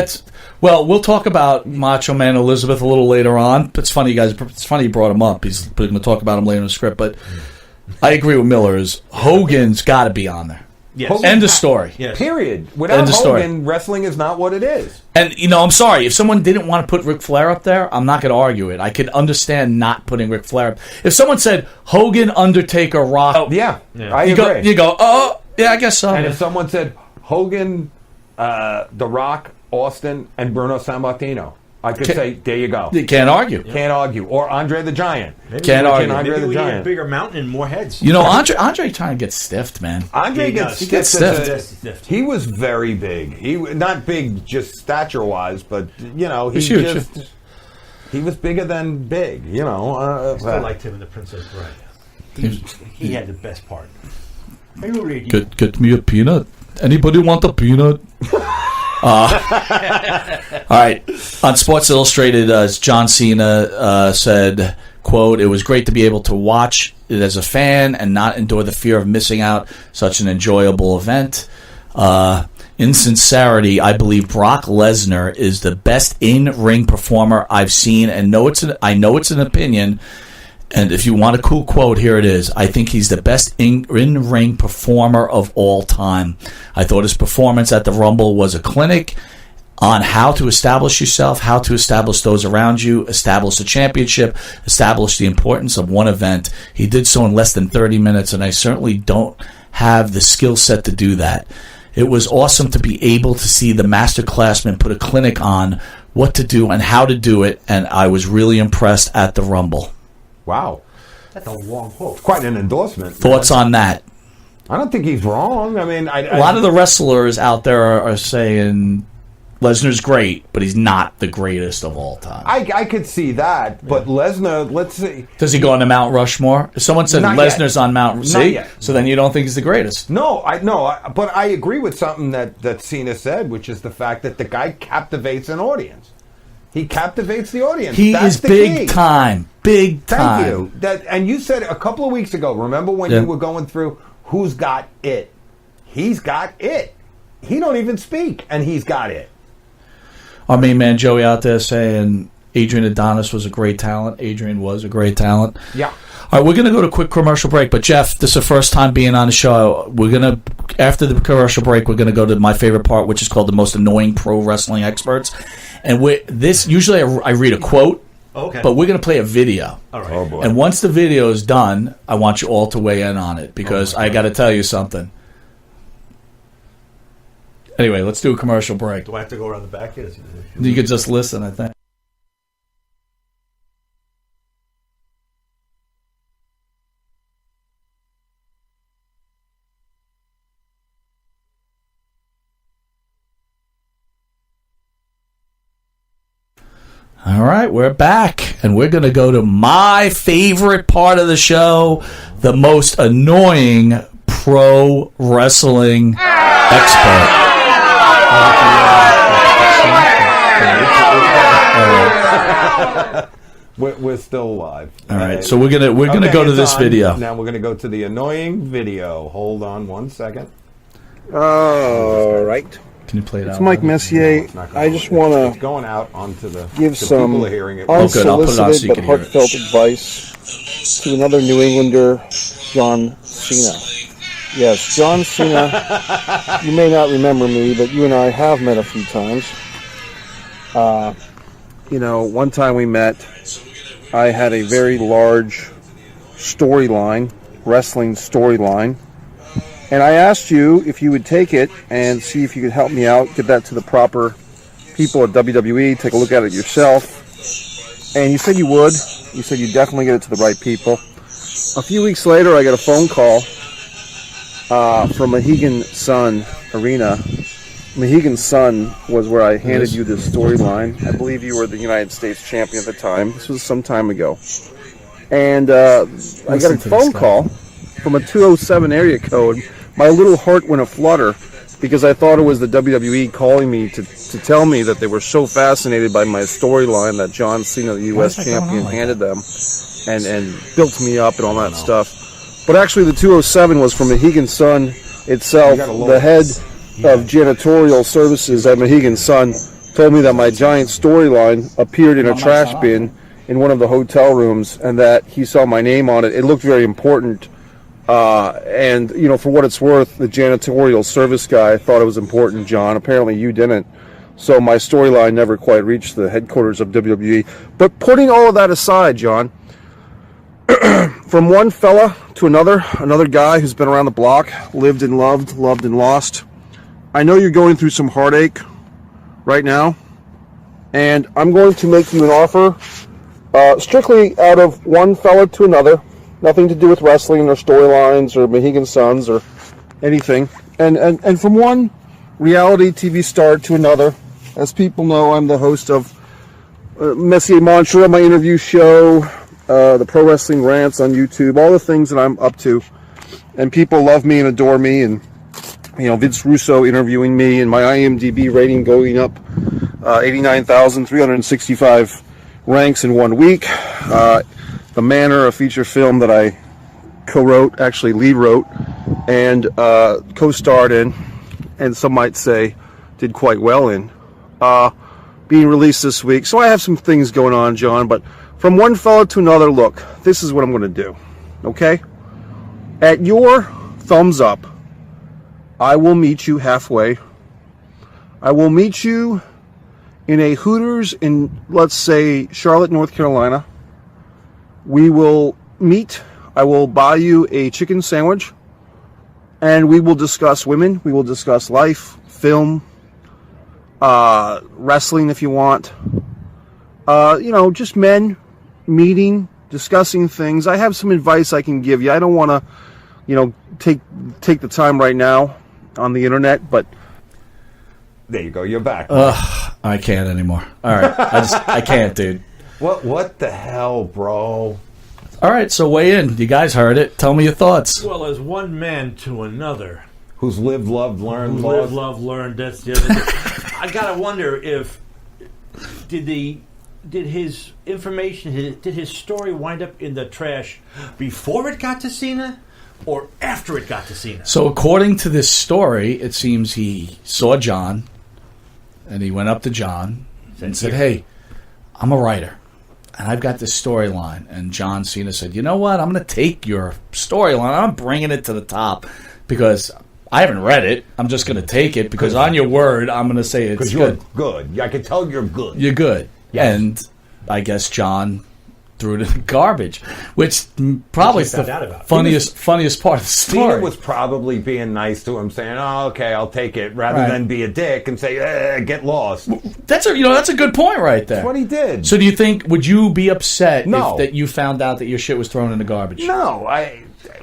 We'll talk about Macho Man Elizabeth a little later on. It's funny, guys. It's funny you brought him up. We're going to talk about him later in the script, but I agree with Miller. Hogan's got to be on there. Yes. End of story. Yes. Period. Without End of story. Hogan, wrestling is not what it is. And, I'm sorry. If someone didn't want to put Ric Flair up there, I'm not going to argue it. I could understand not putting Ric Flair up. If someone said Hogan, Undertaker, Rock. Yeah. I agree. You go, oh, yeah, I guess so. And if someone said Hogan, The Rock, Austin, and Bruno Sammartino, I could say, there you go. You can't argue. Can't argue. Or Andre the Giant. Can't argue. Andre Maybe the we need a Giant. bigger mountain and more heads. Andre trying to get stiffed, man. Andre He does. gets He gets stiffed. He was very big. He not big just stature wise, but he He's huge. just he was bigger than big. I still liked him in The Princess Bride. He had the best part. Get me a peanut. Anybody want a peanut? All right. On Sports Illustrated, John Cena said, quote, "It was great to be able to watch it as a fan and not endure the fear of missing out such an enjoyable event. In sincerity, I believe Brock Lesnar is the best in-ring performer I've seen, and I know it's an opinion. And if you want a cool quote, here it is. I think he's the best in-ring performer of all time. I thought his performance at the Rumble was a clinic on how to establish yourself, how to establish those around you, establish a championship, establish the importance of one event. He did so in less than 30 minutes, and I certainly don't have the skill set to do that. It was awesome to be able to see the masterclassman put a clinic on what to do and how to do it, and I was really impressed at the Rumble." Wow. That's a long quote. Quite an endorsement. Thoughts on that? I don't think he's wrong. I mean, a lot of the wrestlers out there are saying Lesnar's great, but he's not the greatest of all time. I could see that, but Lesnar, let's see. Does he go on the Mount Rushmore? If someone said Not Lesnar's yet. on Mount, Not see? yet. So then you don't think he's the greatest. No, but I agree with something that Cena said, which is the fact that the guy captivates an audience. He captivates the audience. He That's is the big key. time. Big time. Thank you. And you said a couple of weeks ago, remember when you were going through who's got it? He's got it. He don't even speak, and he's got it. Our main man Joey out there saying Adrian Adonis was a great talent. Adrian was a great talent. Yeah. All right, we're going to go to a quick commercial break. But, Jeff, this is the first time being on the show. We're going to, after the commercial break, we're going to go to my favorite part, which is called the most annoying pro wrestling experts. And usually I read a quote, but we're going to play a video. All right. Oh, boy. And once the video is done, I want you all to weigh in on it because I got to tell you something. Anyway, let's do a commercial break. Do I have to go around the back here? You could just listen, I think. All right, we're back, and we're going to go to my favorite part of the show, the most annoying pro wrestling expert. We're still live. All right, so we're gonna go to this video. Now we're gonna go to the annoying video. Hold on 1 second. All right. Can you play it out? It's Mike Messier. I just want It's to going out onto the give some people are hearing it. Oh, good. I'll put it on so unsolicited you but can hear it. heartfelt advice to another New Englander, John Cena. Yes, John Cena. You may not remember me, but you and I have met a few times. One time we met, I had a very large storyline, wrestling storyline, and I asked you if you would take it and see if you could help me out, get that to the proper people at WWE, take a look at it yourself. And you said you would. You said you'd definitely get it to the right people. A few weeks later, I got a phone call from Mohegan Sun Arena. Mohegan Sun was where I handed you this storyline. I believe you were the United States champion at the time. This was some time ago. And I got a phone call from a 207 area code. My little heart went aflutter because I thought it was the WWE calling me to tell me that they were so fascinated by my storyline that John Cena, the U.S. champion, handed them and built me up and all that stuff. But actually the 207 was from Mohegan Sun itself. The head of janitorial services at Mohegan Sun told me that my giant storyline appeared in a trash bin in one of the hotel rooms and that he saw my name on it. It looked very important. And, for what it's worth, the janitorial service guy thought it was important, John. Apparently you didn't. So my storyline never quite reached the headquarters of WWE. But putting all of that aside, John, from one fella to another guy who's been around the block, lived and loved and lost, I know you're going through some heartache right now, and I'm going to make you an offer strictly out of one fella to another, nothing to do with wrestling or storylines or Mohegan Suns or anything, and from one reality TV star to another. As people know, I'm the host of Messier Mantra, my interview show, the Pro Wrestling Rants on YouTube, all the things that I'm up to, and people love me and adore me, and Vince Russo interviewing me and my IMDb rating going up 89,365 ranks in 1 week. The Manor, a feature film that I co-wrote, actually lead wrote, and co-starred in, and some might say did quite well in, being released this week. So I have some things going on, John, but from one fellow to another, look, this is what I'm going to do, okay? At your thumbs up, I will meet you halfway. I will meet you in a Hooters in, let's say, Charlotte, North Carolina. We will meet. I will buy you a chicken sandwich, and we will discuss women. We will discuss life, film, wrestling if you want. Just men meeting, discussing things. I have some advice I can give you. I don't want to, take the time right now on the internet, but There you go. You're back. I can't anymore. All right. I can't, dude. What the hell, bro? All right, so weigh in. You guys heard it. Tell me your thoughts. Well, as one man to another. Who's lived, loved, learned, Who's lived, loved, learned. That's the other thing. I gotta wonder if did his information, did his story wind up in the trash before it got to Cena or after it got to Cena? So according to this story, it seems he saw John, and he went up to John and said, "Hey, I'm a writer, and I've got this storyline." And John Cena said, "You know what? I'm going to take your storyline. I'm bringing it to the top because I haven't read it. I'm just going to take it because on your word, I'm going to say it's you're good. Good. I can tell you're good. You're good." Yes. And I guess John threw it in the garbage, which probably is the funniest part of the story. Cena was probably being nice to him, saying, "Oh, okay, I'll take it," rather than be a dick and say, "Get lost." That's a good point right there. That's what he did. So do you think, would you be upset No. if that you found out that your shit was thrown in the garbage? No,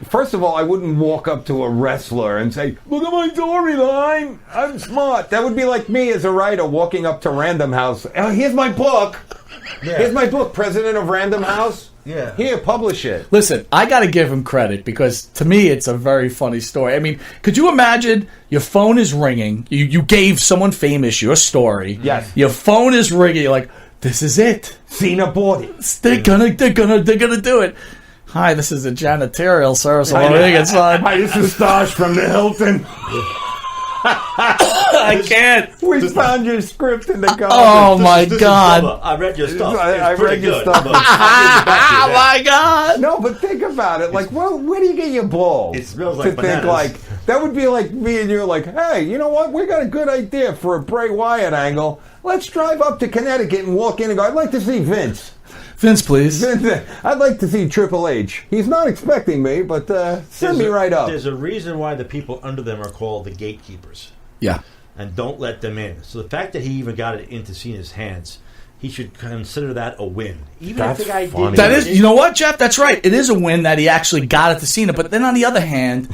first of all, I wouldn't walk up to a wrestler and say, "Look at my storyline. I'm smart." That would be like me as a writer walking up to Random House. "Oh, here's my book. Here's my book, President of Random House. Yeah. Here, publish it." Listen, I got to give him credit because to me it's a very funny story. I mean, could you imagine your phone is ringing, you gave someone famous your story. Yes. Your phone is ringing, you're like, "This is it. Cena bought it. They're gonna do it." "Hi, this is a janitorial service. Hi, this is Stash from the Hilton. I can't. We found your script in the garbage. Oh my God! I read your stuff. I read your stuff. Oh my God! No, but think about it. Like, well, where do you get your balls? It smells like to bananas. think like that would be like me and you, like, "Hey, you know what? We got a good idea for a Bray Wyatt angle. Let's drive up to Connecticut and walk in and go, I'd like to see Vince. Vince, please. I'd like to see Triple H. He's not expecting me, but send me right up." There's a reason why the people under them are called the gatekeepers. Yeah. And don't let them in. So the fact that he even got it into Cena's hands, he should consider that a win. Even That's if the guy funny. That is, you know what, Jeff? That's right. It is a win that he actually got it to Cena. But then on the other hand,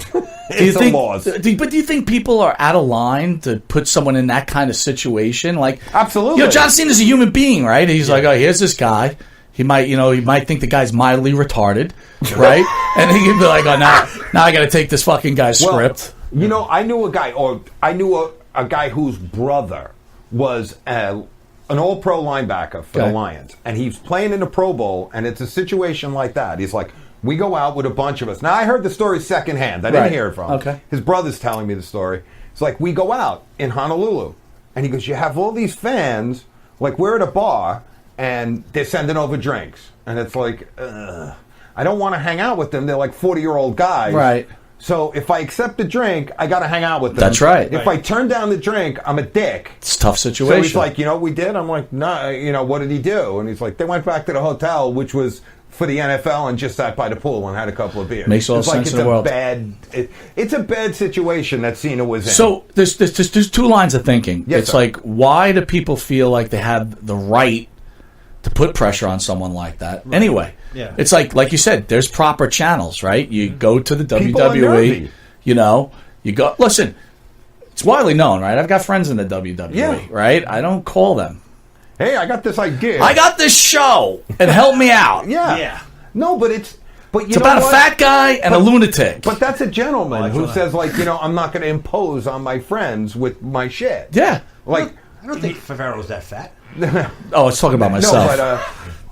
It's a loss. But do you think people are out of line to put someone in that kind of situation? Like, absolutely. You know, John Cena's a human being, right? He's like, "Oh, here's this guy. He might think the guy's mildly retarded, right?" And he can be like, "Oh, now I got to take this fucking guy's script." You know, I knew a guy whose brother was an all-pro linebacker for the Lions, and he's playing in the Pro Bowl, and it's a situation like that. He's like, "We go out with a bunch of us." Now, I heard the story secondhand. I didn't hear it from him. Okay. His brother's telling me the story. It's like, "We go out in Honolulu," and he goes, "You have all these fans, like we're at a bar, and they're sending over drinks." And it's like, I don't want to hang out with them. They're like 40-year-old guys. Right. So if I accept the drink, I got to hang out with them. That's right. If I turn down the drink, I'm a dick. It's a tough situation. So he's like, "You know what we did?" I'm like, "No, what did he do?" And he's like, "They went back to the hotel, which was for the NFL, and just sat by the pool and had a couple of beers." Makes all sense in the world. It's a bad situation that Cena was in. So there's two lines of thinking. Yes, it's sir. like, why do people feel like they have the right to put pressure on someone like that? Anyway, it's like you said, there's proper channels, right? You go to the People are WWE, nervy. you go. Listen, it's widely known, right? I've got friends in the WWE, right? I don't call them. "Hey, I got this idea. I got this show, and help me out. Yeah. No, but it's about a fat guy and a lunatic. But that's a gentleman who says, like, "I'm not going to impose on my friends with my shit." Yeah. Like, I don't think Pharaoh's that fat. Oh, I was talking about myself. No,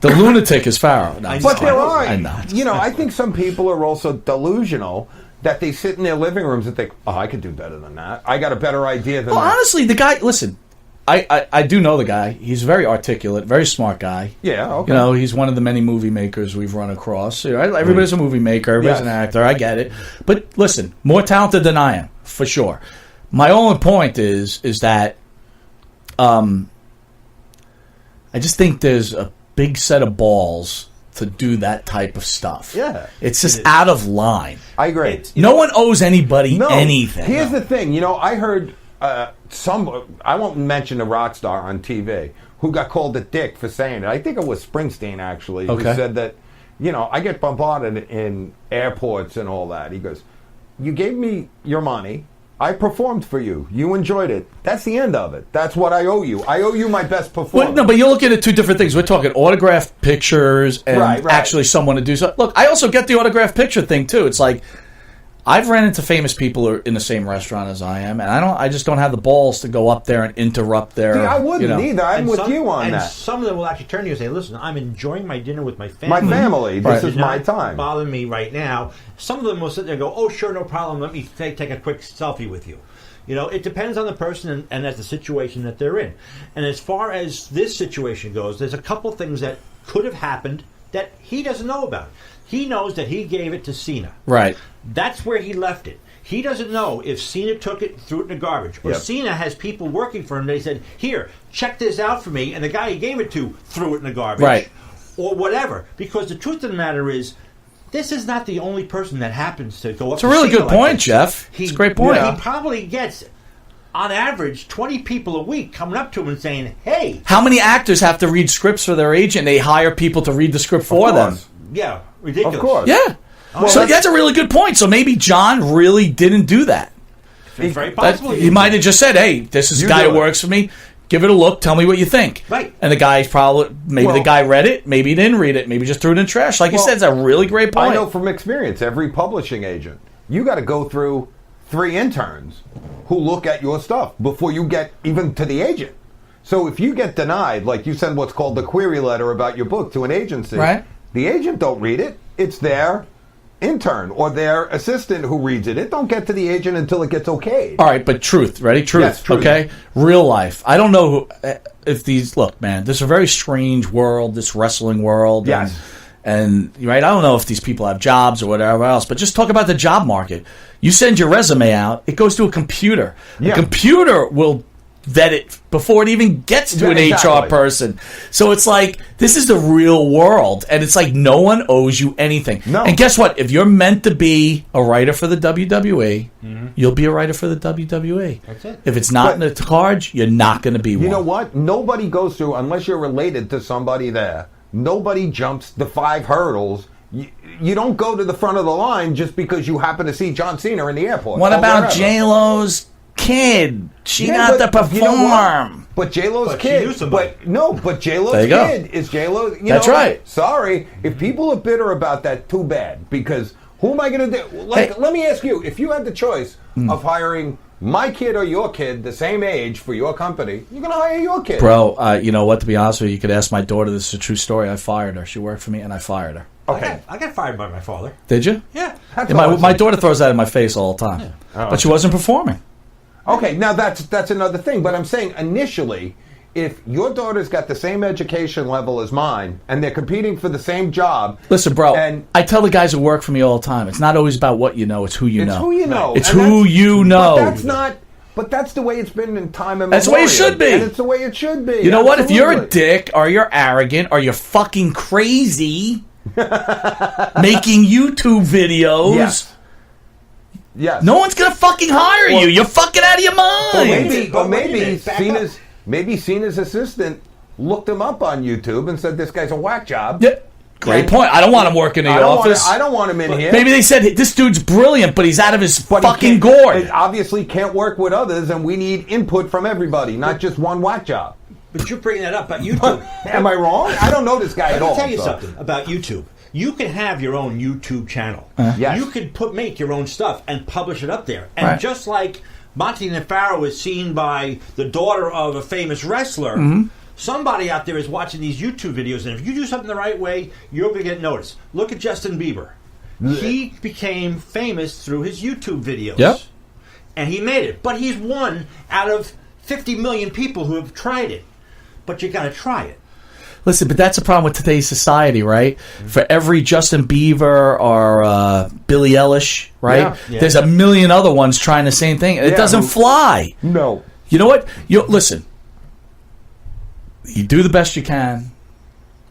the lunatic is Pharaoh. No, but there are, I know. I think some people are also delusional that they sit in their living rooms and think, "Oh, I could do better than that. I got a better idea than Well, that." honestly, the guy, listen, I do know the guy. He's very articulate, very smart guy. Yeah, okay. He's one of the many movie makers we've run across. Everybody's a movie maker, everybody's an actor, I get it. But listen, more talented than I am, for sure. My only point is that I just think there's a big set of balls to do that type of stuff. Yeah. It's just out of line. I agree. No one owes anybody anything. Here's the thing. I heard I won't mention a rock star on TV who got called a dick for saying it. I think it was Springsteen, actually, who said that, I get bombarded in airports and all that. He goes, "You gave me your money, I performed for you. You enjoyed it. That's the end of it. That's what I owe you. I owe you my best performance. Well, no, but you're looking at two different things. We're talking autographed pictures and actually someone to do so. Look, I also get the autographed picture thing too. It's like I've ran into famous people who are in the same restaurant as I am, and I just don't have the balls to go up there and interrupt their. I wouldn't either. I'm with you on and that. Some of them will actually turn to you and say, "Listen, I'm enjoying my dinner with my family. My family. This is my time. Bother me right now." Some of them will sit there and go, "Oh, sure, no problem. Let me take a quick selfie with you." You know, it depends on the person and as the situation that they're in. And as far as this situation goes, there's a couple things that could have happened that he doesn't know about. He knows that he gave it to Cena. Right. That's where he left it. He doesn't know if Cena took it, threw it in the garbage, or Cena has people working for him. They said, "Here, check this out for me," and the guy he gave it to threw it in the garbage, right, or whatever. Because the truth of the matter is, this is not the only person that happens to go up. It's a really good point, Jeff. It's a great point. He probably gets, on average, 20 people a week coming up to him and saying, "Hey." How many actors have to read scripts for their agent? They hire people to read the script for them. Yeah, ridiculous. Of course. Yeah. Well, so that's a really good point. So maybe John really didn't do that. It's very possible. He might have just said, "Hey, this is a guy who works for me. Give it a look. Tell me what you think." Right. And the guy's the guy read it. Maybe he didn't read it. Maybe just threw it in the trash. Like you said, it's a really great point. I know from experience, every publishing agent, you got to go through 3 interns who look at your stuff before you get even to the agent. So if you get denied, like you send what's called the query letter about your book to an agency, right. The agent don't read it. It's their intern or their assistant who reads it. It don't get to the agent until it gets okayed. All right, but truth, ready? Truth, yes, truth. Okay? Real life. I don't know if these... Look, man, this is a very strange world, this wrestling world. Yes. And right, I don't know if these people have jobs or whatever else, but just talk about the job market. You send your resume out, it goes to a computer. Yeah. A computer will vet it before it even gets to an HR person. So it's like, this is the real world, and it's like no one owes you anything. No. And guess what? If you're meant to be a writer for the WWE, you'll be a writer for the WWE. That's it. If it's not in the cards, you're not going to be one. You know what? Nobody goes through, unless you're related to somebody there, nobody jumps the 5 hurdles. You don't go to the front of the line just because you happen to see John Cena in the airport. What about J-Lo's kid? She got to perform. You know but J-Lo's kid. But J-Lo's kid is J-Lo. That's right. Sorry. If people are bitter about that, too bad. Because who am I going to do? Like, let me ask you, if you had the choice of hiring my kid or your kid the same age for your company, you're going to hire your kid. Bro, you know what? To be honest with you, you could ask my daughter. This is a true story. I fired her. She worked for me, and I fired her. Okay. I got fired by my father. Did you? Yeah. My daughter throws that in my face all the time. Yeah. Oh, but she wasn't performing. Okay, now that's another thing. But I'm saying initially, if your daughter's got the same education level as mine and they're competing for the same job. Listen, bro, and I tell the guys who work for me all the time, it's not always about what you know, it's who you know. It's who you know. It's who you know. But that's not. But that's the way it's been in time and that's the way it should be. And it's the way it should be. You know what? If you're a dick or you're arrogant or you're fucking crazy making YouTube videos, yes. No one's gonna fucking hire you. You're fucking out of your mind. Or maybe Cena's assistant looked him up on YouTube and said this guy's a whack job. Yeah. Great point. I don't want him working in the office. I don't want him in here. Maybe they said this dude's brilliant, but he's out of his fucking gourd. He obviously can't work with others, and we need input from everybody, not just one whack job. But you're bringing that up about YouTube. Am I wrong? I don't know this guy at all. Let me tell you something about YouTube. You can have your own YouTube channel. Yes. You can make your own stuff and publish it up there. And just like Monte and the Pharaoh is seen by the daughter of a famous wrestler, somebody out there is watching these YouTube videos, and if you do something the right way, you're going to get noticed. Look at Justin Bieber. He became famous through his YouTube videos. Yep. And he made it. But he's one out of 50 million people who have tried it. But you got to try it. Listen, but that's the problem with today's society, right? For every Justin Bieber or Billie Eilish, right? Yeah. There's a million other ones trying the same thing, and it doesn't fly. No. You know what? Listen. You do the best you can,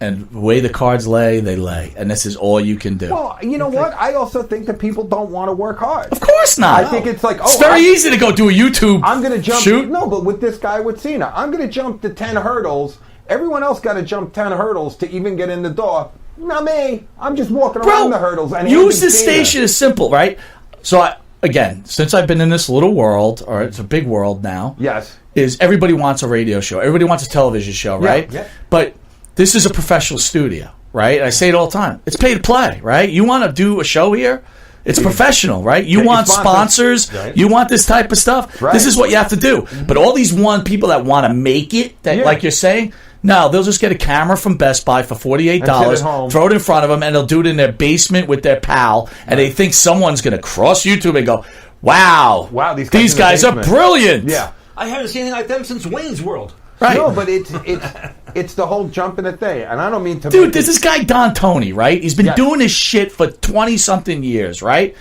and the way the cards lay, they lay, and this is all you can do. Well, you know what? I also think that people don't want to work hard. Of course not. I think it's like, it's very easy to go do a YouTube. I'm going to jump. Shoot. No, but with this guy with Cena, I'm going to jump the 10 hurdles. Everyone else got to jump 10 hurdles to even get in the door. Not me. I'm just walking around the hurdles. And use this station is simple, right? So again, since I've been in this little world, or it's a big world now. Yes. Is everybody wants a radio show. Everybody wants a television show, right? Yeah. But this is a professional studio, right? I say it all the time. It's pay to play, right? You want to do a show here? It's professional, right? You want sponsors. Right. You want this type of stuff. Right. This is what you have to do. But all these people that want to make it, that like you're saying, no, they'll just get a camera from Best Buy for $48, throw it in front of them, and they'll do it in their basement with their pal, and they think someone's going to cross YouTube and go, wow, these guys are brilliant. Yeah. I haven't seen anything like them since Wayne's World. Right. No, but it's the whole jump in the thing, and I don't mean to. Dude, there's this guy Don Tony, right? He's been doing this shit for 20-something years, right?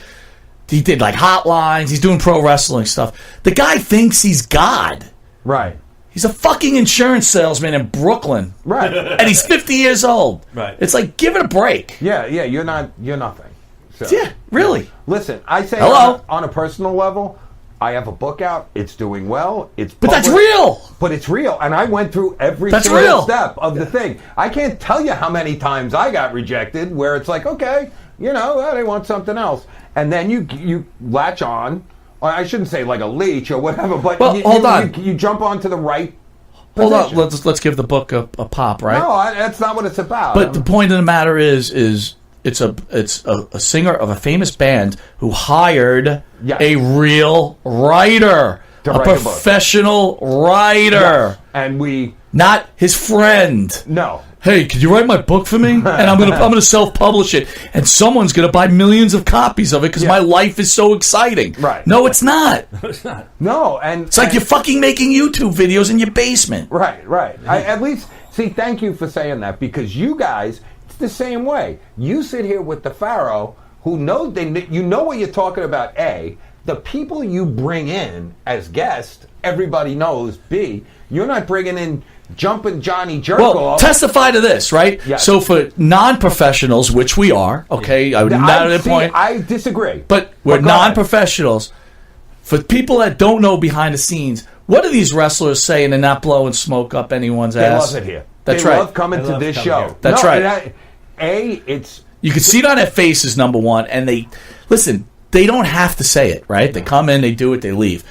He did like hotlines. He's doing pro wrestling stuff. The guy thinks he's God. Right. He's a fucking insurance salesman in Brooklyn. Right. And he's 50 years old. Right. It's like, give it a break. Yeah, you're nothing. So, yeah, really. Listen, I say Hello? On a personal level, I have a book out. It's doing well. But that's real. But it's real. And I went through every step of the thing. I can't tell you how many times I got rejected where it's like, okay, they want something else. And then you latch on. Or I shouldn't say like a leech or whatever, but hold on. You jump onto the right position. Hold on. Let's give the book a pop, right? No, that's not what it's about. But the point of the matter is it's a singer of a famous band who hired a real writer, a professional writer, and not his friend. No. Hey, could you write my book for me? And I'm gonna self-publish it, and someone's gonna buy millions of copies of it because my life is so exciting. Right? No, it's not. No, it's not. No, and it's like you're fucking making YouTube videos in your basement. Right. At least thank you for saying that, because you guys. The same way. You sit here with the Pharaoh, who knows you know what you're talking about. A, the people you bring in as guests, everybody knows. B, you're not bringing in jumping Johnny Jerkoff. Well, testify to this, right? Yes. So for non-professionals, which we are, okay, I disagree. But we're non-professionals. For people that don't know behind the scenes, what do these wrestlers say and they're not blowing smoke up anyone's ass? They love it here. That's they right. love coming to this show. Here. That's right. You can see it on their faces, number one, and they don't have to say it, right? They come in, they do it, they leave.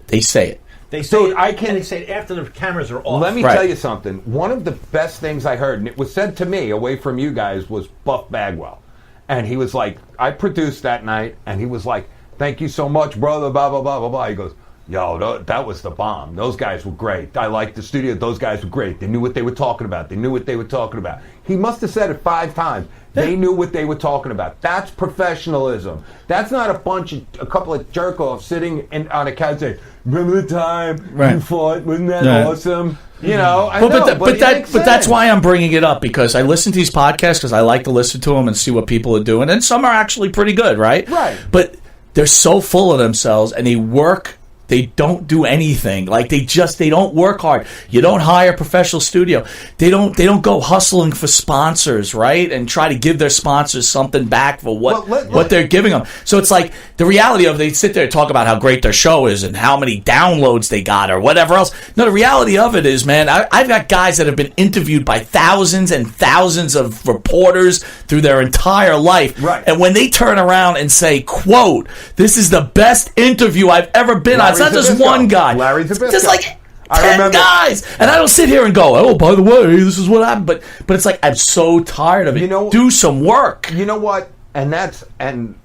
They say it. They say they say it after the cameras are off. Let me tell you something. One of the best things I heard, and it was said to me away from you guys, was Buff Bagwell. And he was like, I produced that night, and he was like, thank you so much, brother, blah, blah, blah, blah, blah. He goes, yo, that was the bomb. Those guys were great. I liked the studio. Those guys were great. They knew what they were talking about. He must have said it 5 times. They knew what they were talking about. That's professionalism. That's not a couple of jerk-offs sitting on a couch saying, remember the time you fought? Wasn't that awesome? But that's why I'm bringing it up, because I listen to these podcasts because I like to listen to them and see what people are doing, and some are actually pretty good, right? Right. But they're so full of themselves, and they work. They don't do anything. Like they don't work hard. You don't hire a professional studio. They don't go hustling for sponsors, right? And try to give their sponsors something back for what they're giving them. So it's like the reality of, they sit there and talk about how great their show is and how many downloads they got or whatever else. No, the reality of it is, man, I've got guys that have been interviewed by thousands and thousands of reporters through their entire life. Right. And when they turn around and say, quote, this is the best interview I've ever been on. It's not just one guy. Larry Zabisco. Just like 10 guys. And I don't sit here and go, oh, by the way, this is what happened. But it's like, I'm so tired of it. Do some work. You know what? And I'm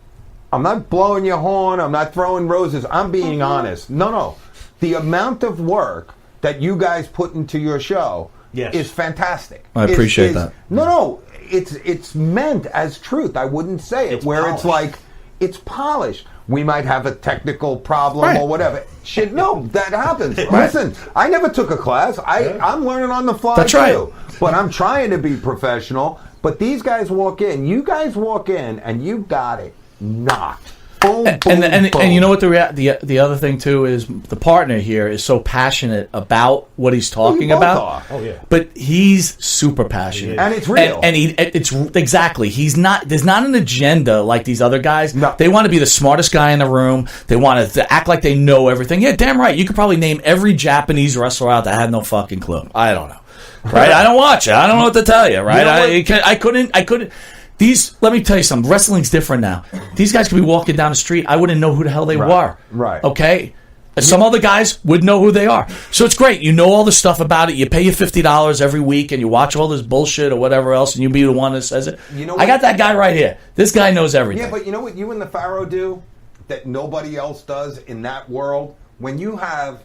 not blowing your horn. I'm not throwing roses. I'm being honest. No. The amount of work that you guys put into your show is fantastic. I appreciate that. No. It's meant as truth. I wouldn't say it. It's like, it's polished. We might have a technical problem or whatever. Shit, no, that happens. Listen, I never took a class. I'm learning on the fly too. Right. But I'm trying to be professional. But these guys walk in. You guys walk in, and you got it knocked. Boom, boom, and you know what the other thing too is, the partner here is so passionate about what he's talking about. Oh yeah. But he's super passionate, and it's real. And it's exactly. He's not. There's not an agenda like these other guys. No. They want to be the smartest guy in the room. They want to act like they know everything. Yeah, damn right. You could probably name every Japanese wrestler out that had no fucking clue. I don't know. Right? I don't watch it. I don't know what to tell you. Right? I couldn't. Let me tell you something. Wrestling's different now. These guys could be walking down the street. I wouldn't know who the hell they were. Right. Okay? Some other guys would know who they are. So it's great. You know all the stuff about it. You pay your $50 every week and you watch all this bullshit or whatever else and you be the one that says it. You know I got that guy right here. This guy knows everything. Yeah, but you know what you and the Pharaoh do that nobody else does in that world? When you have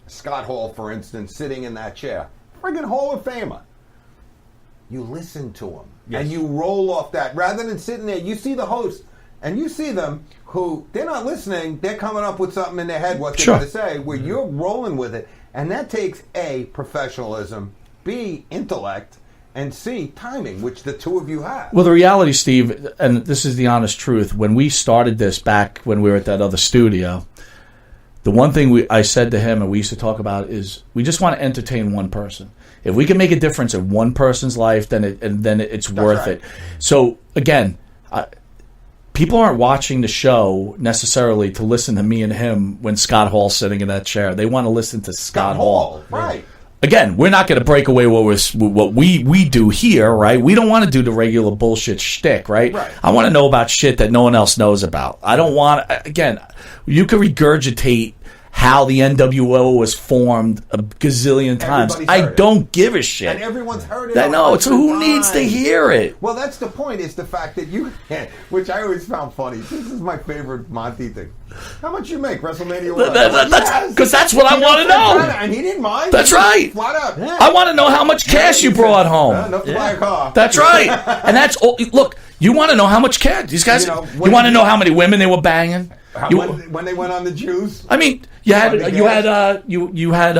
Scott Hall, for instance, sitting in that chair, friggin' Hall of Famer, you listen to him. Yes. And you roll off that. Rather than sitting there, you see the host, and you see them who, they're not listening, they're coming up with something in their head, what they're going to say, where you're rolling with it. And that takes A, professionalism, B, intellect, and C, timing, which the two of you have. Well, the reality, Steve, and this is the honest truth, when we started this back when we were at that other studio, the one thing I said to him and we used to talk about is we just want to entertain one person. If we can make a difference in one person's life, then it's worth it. So, again, people aren't watching the show necessarily to listen to me and him when Scott Hall's sitting in that chair. They want to listen to Scott Hall. Right. Again, we're not going to break away what we do here, right? We don't want to do the regular bullshit shtick, right? I want to know about shit that no one else knows about. I don't want, again, you can regurgitate how the NWO was formed a gazillion times. I don't give a shit. And everyone's heard it. No, it's who needs to hear it. Well, that's the point, is the fact that you, which I always found funny. This is my favorite Monte thing. How much you make, WrestleMania? Because that's what I want to know. And he didn't mind. That's right. Flat out. Yeah. I want to know how much cash you brought home. Enough to buy a car. That's right. And that's all. Look, you want to know how much cash these guys. You want to know how many women they were banging. When they went on the Jews. I mean, you had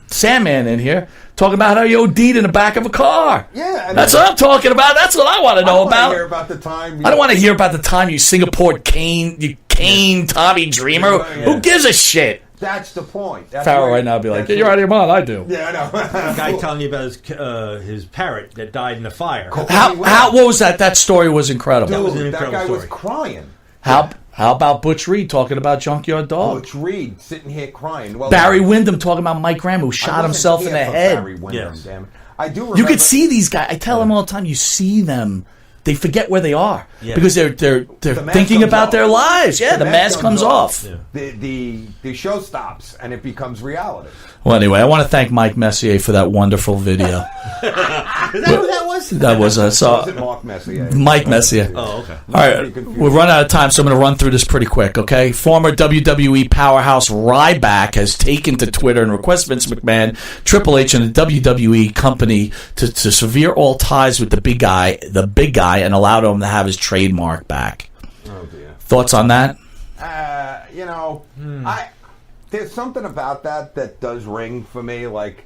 Sandman in here talking about how you OD'd in the back of a car. Yeah, that's what I'm talking about. That's what I want to know about. I don't want to hear about the time. I don't want to hear about the time you Singapore Kane Tommy Dreamer. Who gives a shit? That's the point. Pharaoh right now would be like, you're out of your mind. I do. Yeah, I know. The guy telling you about his parrot that died in the fire. What was that? That story was incredible. That was an that incredible guy story. was crying. How about Butch Reed talking about Junkyard Dog? Butch Reed sitting here crying. Well, Barry Windham talking about Mike Graham who shot himself in the head. Barry Windham, damn it. I do remember. You could see these guys. I tell them all the time. You see them. They forget where they are because they're thinking about their lives. Yeah, the mask comes off. Yeah. The show stops and it becomes reality. Well, anyway, I want to thank Mike Messier for that wonderful video. Is that who that was? That was wasn't Mark Messier. Mike Messier. Oh, okay. All right, we're running out of time, so I'm going to run through this pretty quick, okay? Former WWE powerhouse Ryback has taken to Twitter and requested Vince McMahon, Triple H, and the WWE company to sever all ties with the big guy, and allow him to have his trademark back. Oh, dear. Thoughts on that? There's something about that does ring for me, like,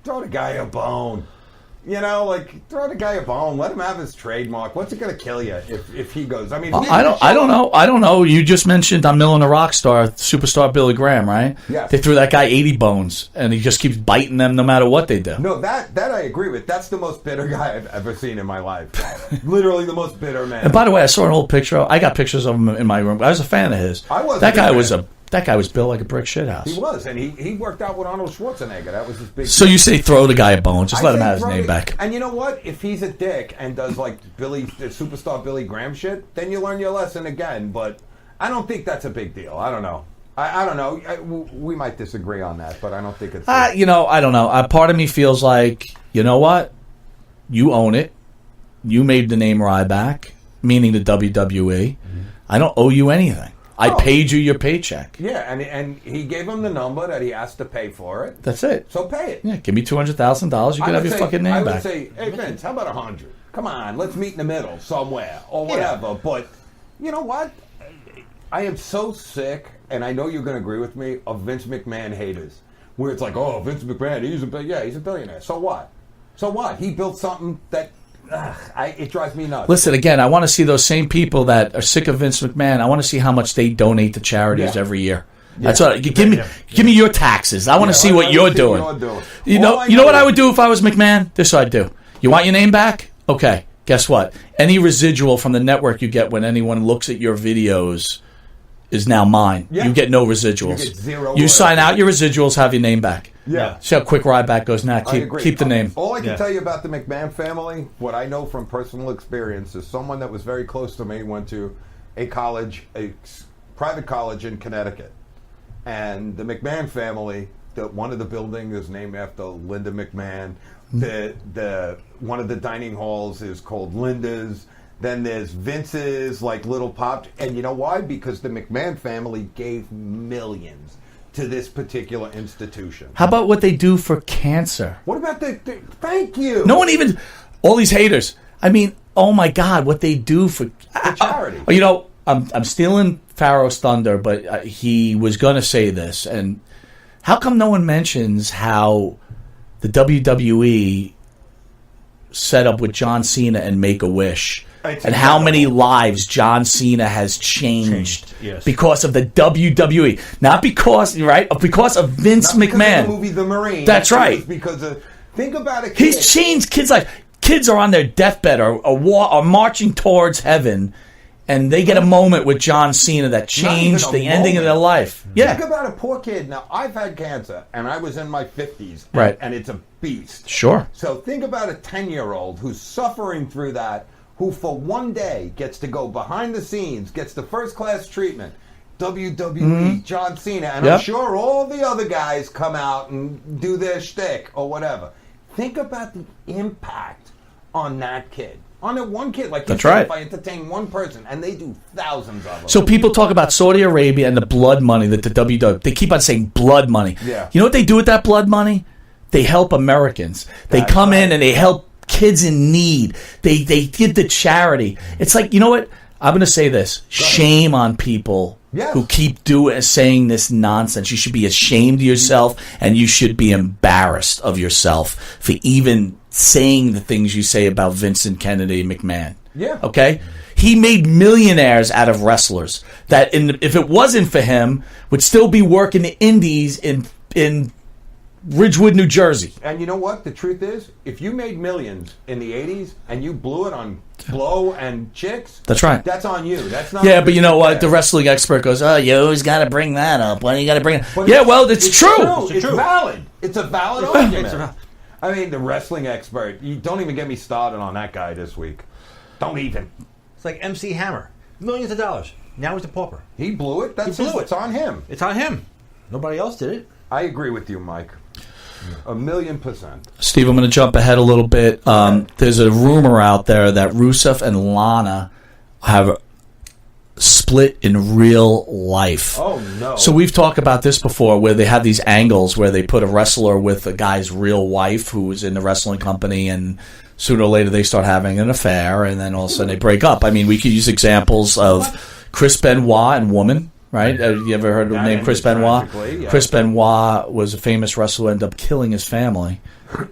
throw the guy a bone. Throw the guy a bone. Let him have his trademark. What's it going to kill you if he goes? I mean, I don't know. You just mentioned I'm Milling a Rock Star, superstar Billy Graham, right? Yes. They threw that guy 80 bones, and he just keeps biting them no matter what they do. No, that I agree with. That's the most bitter guy I've ever seen in my life. Literally the most bitter man. And by the way, I saw an old picture. I got pictures of him in my room. I was a fan of his. That guy was built like a brick shithouse. He was, and he worked out with Arnold Schwarzenegger. That was his big. So you say throw the guy a bone? Just let him have his name back. And you know what? If he's a dick and does like the superstar Billy Graham shit, then you learn your lesson again. But I don't think that's a big deal. I don't know. I don't know. We might disagree on that, but I don't think it's. I don't know. Part of me feels like, you know what? You own it. You made the name Ryback, meaning the WWE. Mm-hmm. I don't owe you anything. I paid you your paycheck. Yeah, and he gave him the number that he asked to pay for it. That's it. So pay it. Yeah, give me $200,000. You can have your fucking name back. I would say, hey Vince, how about 100? Come on, let's meet in the middle somewhere or whatever. Yeah. But you know what? I am so sick, and I know you're going to agree with me, of Vince McMahon haters, where it's like, oh, Vince McMahon, he's a billionaire. So what? So what? He built something that. It drives me nuts. Listen, again, I want to see those same people that are sick of Vince McMahon. I want to see how much they donate to charities every year. Yeah. That's what. Give me your taxes. I want to see what you're doing. You know what I would do if I was McMahon? This I'd do. You want your name back? Okay. Guess what? Any residual from the network you get when anyone looks at your videos is now mine. Yeah. You get no residuals. You get zero You sign royalties. out your residuals, have your name back. Yeah. See how quick Ryback goes now. I agree. Keep the name. All I can tell you about the McMahon family, what I know from personal experience, is someone that was very close to me went to a private college in Connecticut. And the McMahon family, one of the buildings is named after Linda McMahon. One of the dining halls is called Linda's. Then there's Vince's, like little pop. And you know why? Because the McMahon family gave millions to this particular institution. How about what they do for cancer? What about thank you. No one even, all these haters. I mean, oh my God, what they do for charity. You know, I'm stealing Pharaoh's thunder, but he was going to say this. And how come no one mentions how the WWE set up with John Cena and Make-A-Wish? And how many lives John Cena has changed yes. because of the WWE. Not because, right? Because of Vince Not McMahon. Because of the movie The Marine. That's right. Because of, think about it. He's changed kids' lives. Kids are on their deathbed or marching towards heaven, and they get a moment with John Cena that changed the ending of their life. Yeah. Think about a poor kid. Now, I've had cancer, and I was in my 50s. Right. And it's a beast. Sure. So think about a 10-year-old who's suffering through that, who for one day gets to go behind the scenes, gets the first-class treatment, WWE, John Cena, and I'm sure all the other guys come out and do their shtick or whatever. Think about the impact on that kid. On that one kid. Like you That's said, right. if I entertain one person, and they do thousands of them. So people talk about Saudi Arabia and the blood money that the WWE, they keep on saying blood money. Yeah. You know what they do with that blood money? They help Americans. They come in and they help kids in need. They give the charity. It's like, you know what? I'm going to say this. Shame on people who keep saying this nonsense. You should be ashamed of yourself, and you should be embarrassed of yourself for even saying the things you say about Vincent Kennedy McMahon. Yeah. Okay? He made millionaires out of wrestlers that, if it wasn't for him, would still be working the indies in Ridgewood, New Jersey. And you know what? The truth is, if you made millions in the 80s and you blew it on blow and chicks, that's right. That's on you. That's not. Yeah, but you know what? The wrestling expert goes, "Oh, you always got to bring that up. Why do you got to bring it?" Yeah, well, it's true. It's valid. It's a valid argument. I mean, the wrestling expert. You don't even get me started on that guy this week. Don't even. It's like MC Hammer, millions of dollars. Now he's a pauper. He blew it. That's he blew it. It's on him. It's on him. Nobody else did it. I agree with you, Mike. 1,000,000%. Steve, I'm going to jump ahead a little bit. There's a rumor out there that Rusev and Lana have split in real life. Oh, no. So we've talked about this before, where they have these angles where they put a wrestler with a guy's real wife who was in the wrestling company, and sooner or later they start having an affair, and then all of a sudden they break up. I mean, we could use examples of Chris Benoit and Woman. Right? You ever heard of the name Chris Benoit? Yeah. Chris Benoit was a famous wrestler, ended up killing his family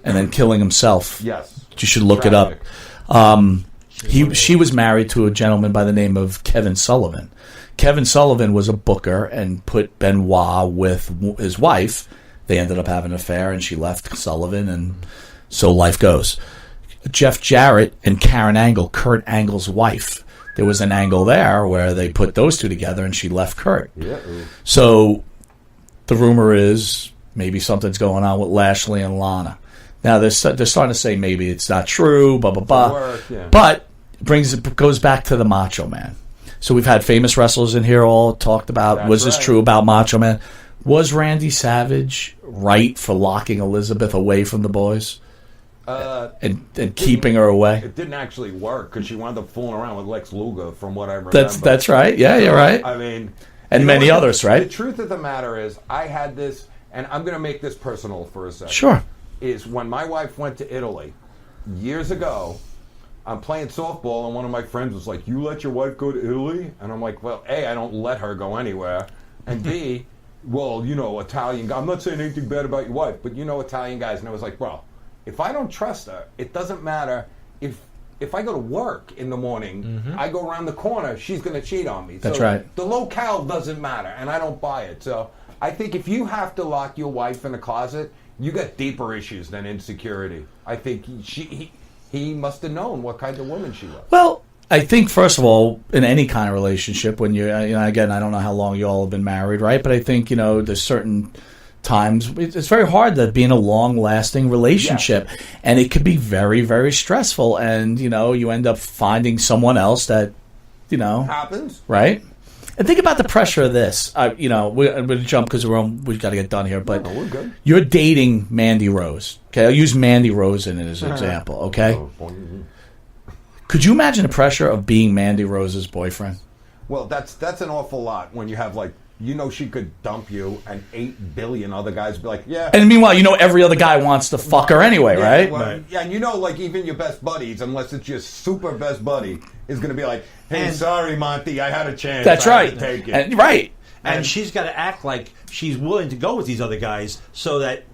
and then killing himself. Yes. You should look it up. She was married to a gentleman by the name of Kevin Sullivan. Kevin Sullivan was a booker and put Benoit with his wife. They ended up having an affair, and she left Sullivan, and so life goes. Jeff Jarrett and Karen Angle, Kurt Angle's wife. There was an angle there where they put those two together, and she left Kurt. Yeah. So the rumor is maybe something's going on with Lashley and Lana. Now they're starting to say maybe it's not true, blah blah blah. But it goes back to the Macho Man. So we've had famous wrestlers in here all talked about. Was this true about Macho Man? Was Randy Savage right for locking Elizabeth away from the boys? And keeping her away. It didn't actually work because she wound up fooling around with Lex Luger, from what I remember. That's right. Yeah, you're right. I mean, and many others, right? The truth of the matter is, I had this, and I'm going to make this personal for a second. Sure. Is when my wife went to Italy years ago. I'm playing softball, and one of my friends was like, "You let your wife go to Italy?" And I'm like, "Well, A, I don't let her go anywhere, and B, well, you know, Italian guy. I'm not saying anything bad about your wife, but you know, Italian guys." And I was like, "Bro, if I don't trust her, it doesn't matter if I go to work in the morning, I go around the corner, she's going to cheat on me." That's so right. The locale doesn't matter, and I don't buy it. So I think if you have to lock your wife in a closet, you got deeper issues than insecurity. I think he must have known what kind of woman she was. Well, I think, first of all, in any kind of relationship, when again, I don't know how long you all have been married, right? But I think, there's certain times it's very hard to be in a long-lasting relationship, and it could be very, very stressful, and, you end up finding someone else that, happens. Right? And think about the pressure of this. I'm going to jump because we've got to get done here, but No, we're good. you're dating Mandy Rose. Okay, I'll use Mandy Rose in it as an example, okay? Could you imagine the pressure of being Mandy Rose's boyfriend? Well, that's an awful lot when you have she could dump you and 8 billion other guys be like, yeah. And meanwhile, every other guy wants to fuck her anyway, right? Well, Right. Yeah, and even your best buddies, unless it's your super best buddy, is going to be like, hey, sorry, Monty, I had a chance. That's I right. had to take it. And, right. And she's got to act like she's willing to go with these other guys so that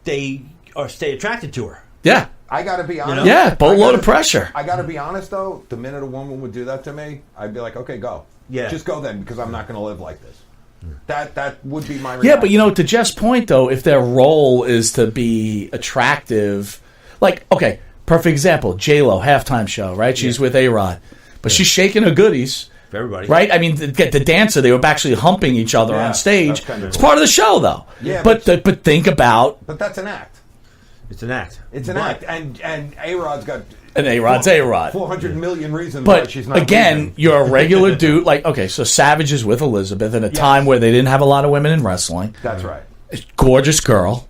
they stay attracted to her. Yeah. I got to be honest. Yeah, boatload of pressure. I got to be honest, though. The minute a woman would do that to me, I'd be like, okay, go. Yeah. Just go then, because I'm not going to live like this. That would be my Yeah, reaction. but to Jeff's point, though, if their role is to be attractive, okay, perfect example, J-Lo, halftime show, right? She's with A-Rod. But she's shaking her goodies. For everybody. Right? I mean, the dancer, they were actually humping each other on stage. It's part of the show, though. Yeah, but think about... But that's an act. It's an act. It's an act. And A-Rod's got... And A-Rod's A-Rod. 400 million reasons why But she's not again, leaving. you're a regular dude. So Savage is with Elizabeth in a time where they didn't have a lot of women in wrestling. That's right. Gorgeous girl.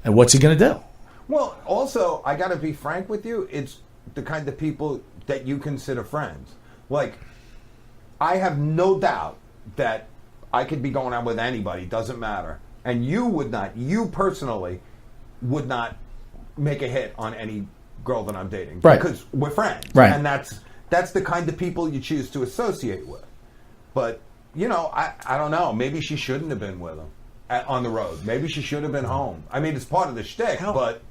And what's he going to do? Well, also, I got to be frank with you. It's the kind of people that you consider friends. I have no doubt that I could be going out with anybody. Doesn't matter. And you personally would not make a hit on any girl that I'm dating. Right. Because we're friends. Right. And that's the kind of people you choose to associate with. But, I don't know. Maybe she shouldn't have been with him on the road. Maybe she should have been home. I mean, it's part of the shtick, but,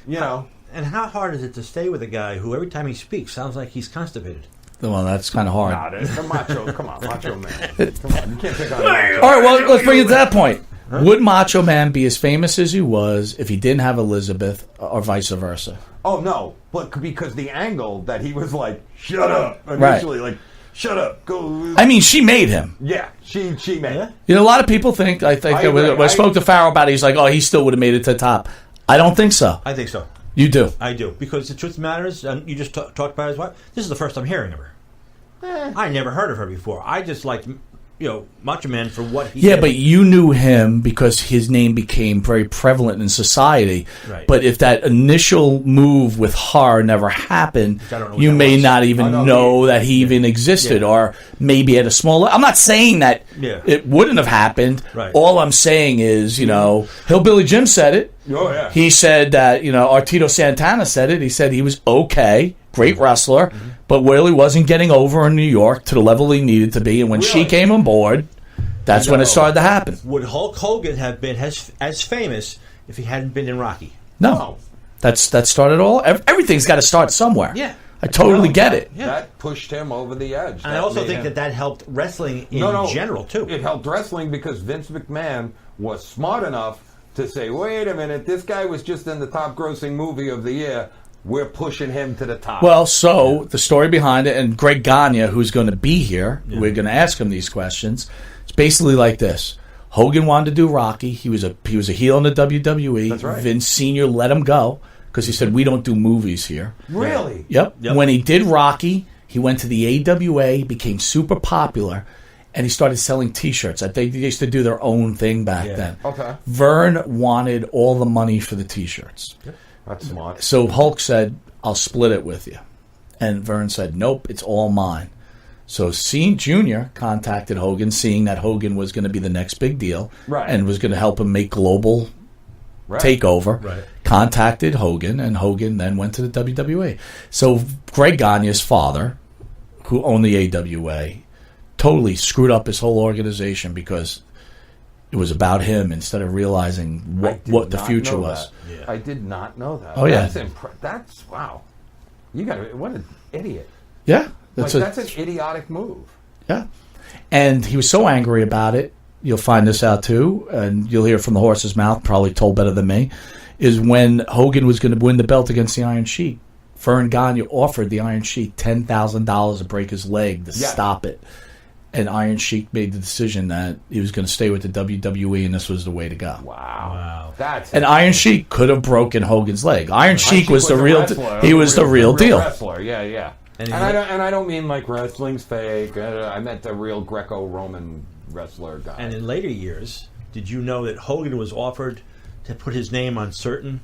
And how hard is it to stay with a guy who every time he speaks sounds like he's constipated? Well, that's kind of hard. Nah, the macho, come on, macho man. Come on, you can't pick on macho. All right, well, let's bring it to that point. Huh? Would Macho Man be as famous as he was if he didn't have Elizabeth, or vice versa? Oh, no, but because the angle that he was like, shut up, initially, shut up, go. I mean, she made him. Yeah, she made him. A lot of people think, when I spoke to Pharaoh about it, he's like, oh, he still would have made it to the top. I don't think so. I think so. You do? I do. Because the truth of the matter is, you just talked about his wife. This is the first I'm hearing of her. I never heard of her before. I just liked, Macho Man for what he did. But you knew him because his name became very prevalent in society. Right. But if that initial move with her never happened, you may not even know that he even existed, or maybe at a smaller... I'm not saying that it wouldn't have happened. Right. All I'm saying is, Hillbilly Jim said it. Oh, yeah. He said that, Artito Santana said it. He said he was okay, great wrestler, but really wasn't getting over in New York to the level he needed to be. And when she came on board, that's when it started to happen. Would Hulk Hogan have been as famous if he hadn't been in Rocky? No. That started all. Everything's got to start somewhere. Yeah. I totally get it. Yeah. That pushed him over the edge. And I also think that helped wrestling in general, too. It helped wrestling because Vince McMahon was smart enough to say, wait a minute, this guy was just in the top grossing movie of the year. We're pushing him to the top. Well, so the story behind it, and Greg Gagne, who's going to be here, we're going to ask him these questions. It's basically like this. Hogan wanted to do Rocky. He was a heel in the WWE. That's right. Vince Sr. let him go because he said, we don't do movies here. Really? Yep. When he did Rocky, he went to the AWA, became super popular, and he started selling T-shirts. They used to do their own thing back then. Okay. Vern wanted all the money for the T-shirts. That's smart. So Hulk said, I'll split it with you. And Vern said, nope, it's all mine. So Jr. contacted Hogan, seeing that Hogan was going to be the next big deal and was going to help him make global takeover. Right. Contacted Hogan, and Hogan then went to the WWE. So Greg Gagne's father, who owned the AWA, totally screwed up his whole organization because it was about him instead of realizing what the future was. Yeah. I did not know that. Oh, yeah. That's wow. What an idiot. Yeah. That's an idiotic move. Yeah. And he was so angry about it, you'll find this out too, and you'll hear from the horse's mouth, probably told better than me, is when Hogan was going to win the belt against the Iron Sheik. Vern Gagne offered the Iron Sheik $10,000 to break his leg to stop it. And Iron Sheik made the decision that he was going to stay with the WWE, and this was the way to go. Wow. And Iron Sheik could have broken Hogan's leg. Iron Sheik was the real. He was the real deal. Wrestler. Yeah. And I don't mean like wrestling's fake. I meant the real Greco-Roman wrestler guy. And in later years, did you know that Hogan was offered to put his name on certain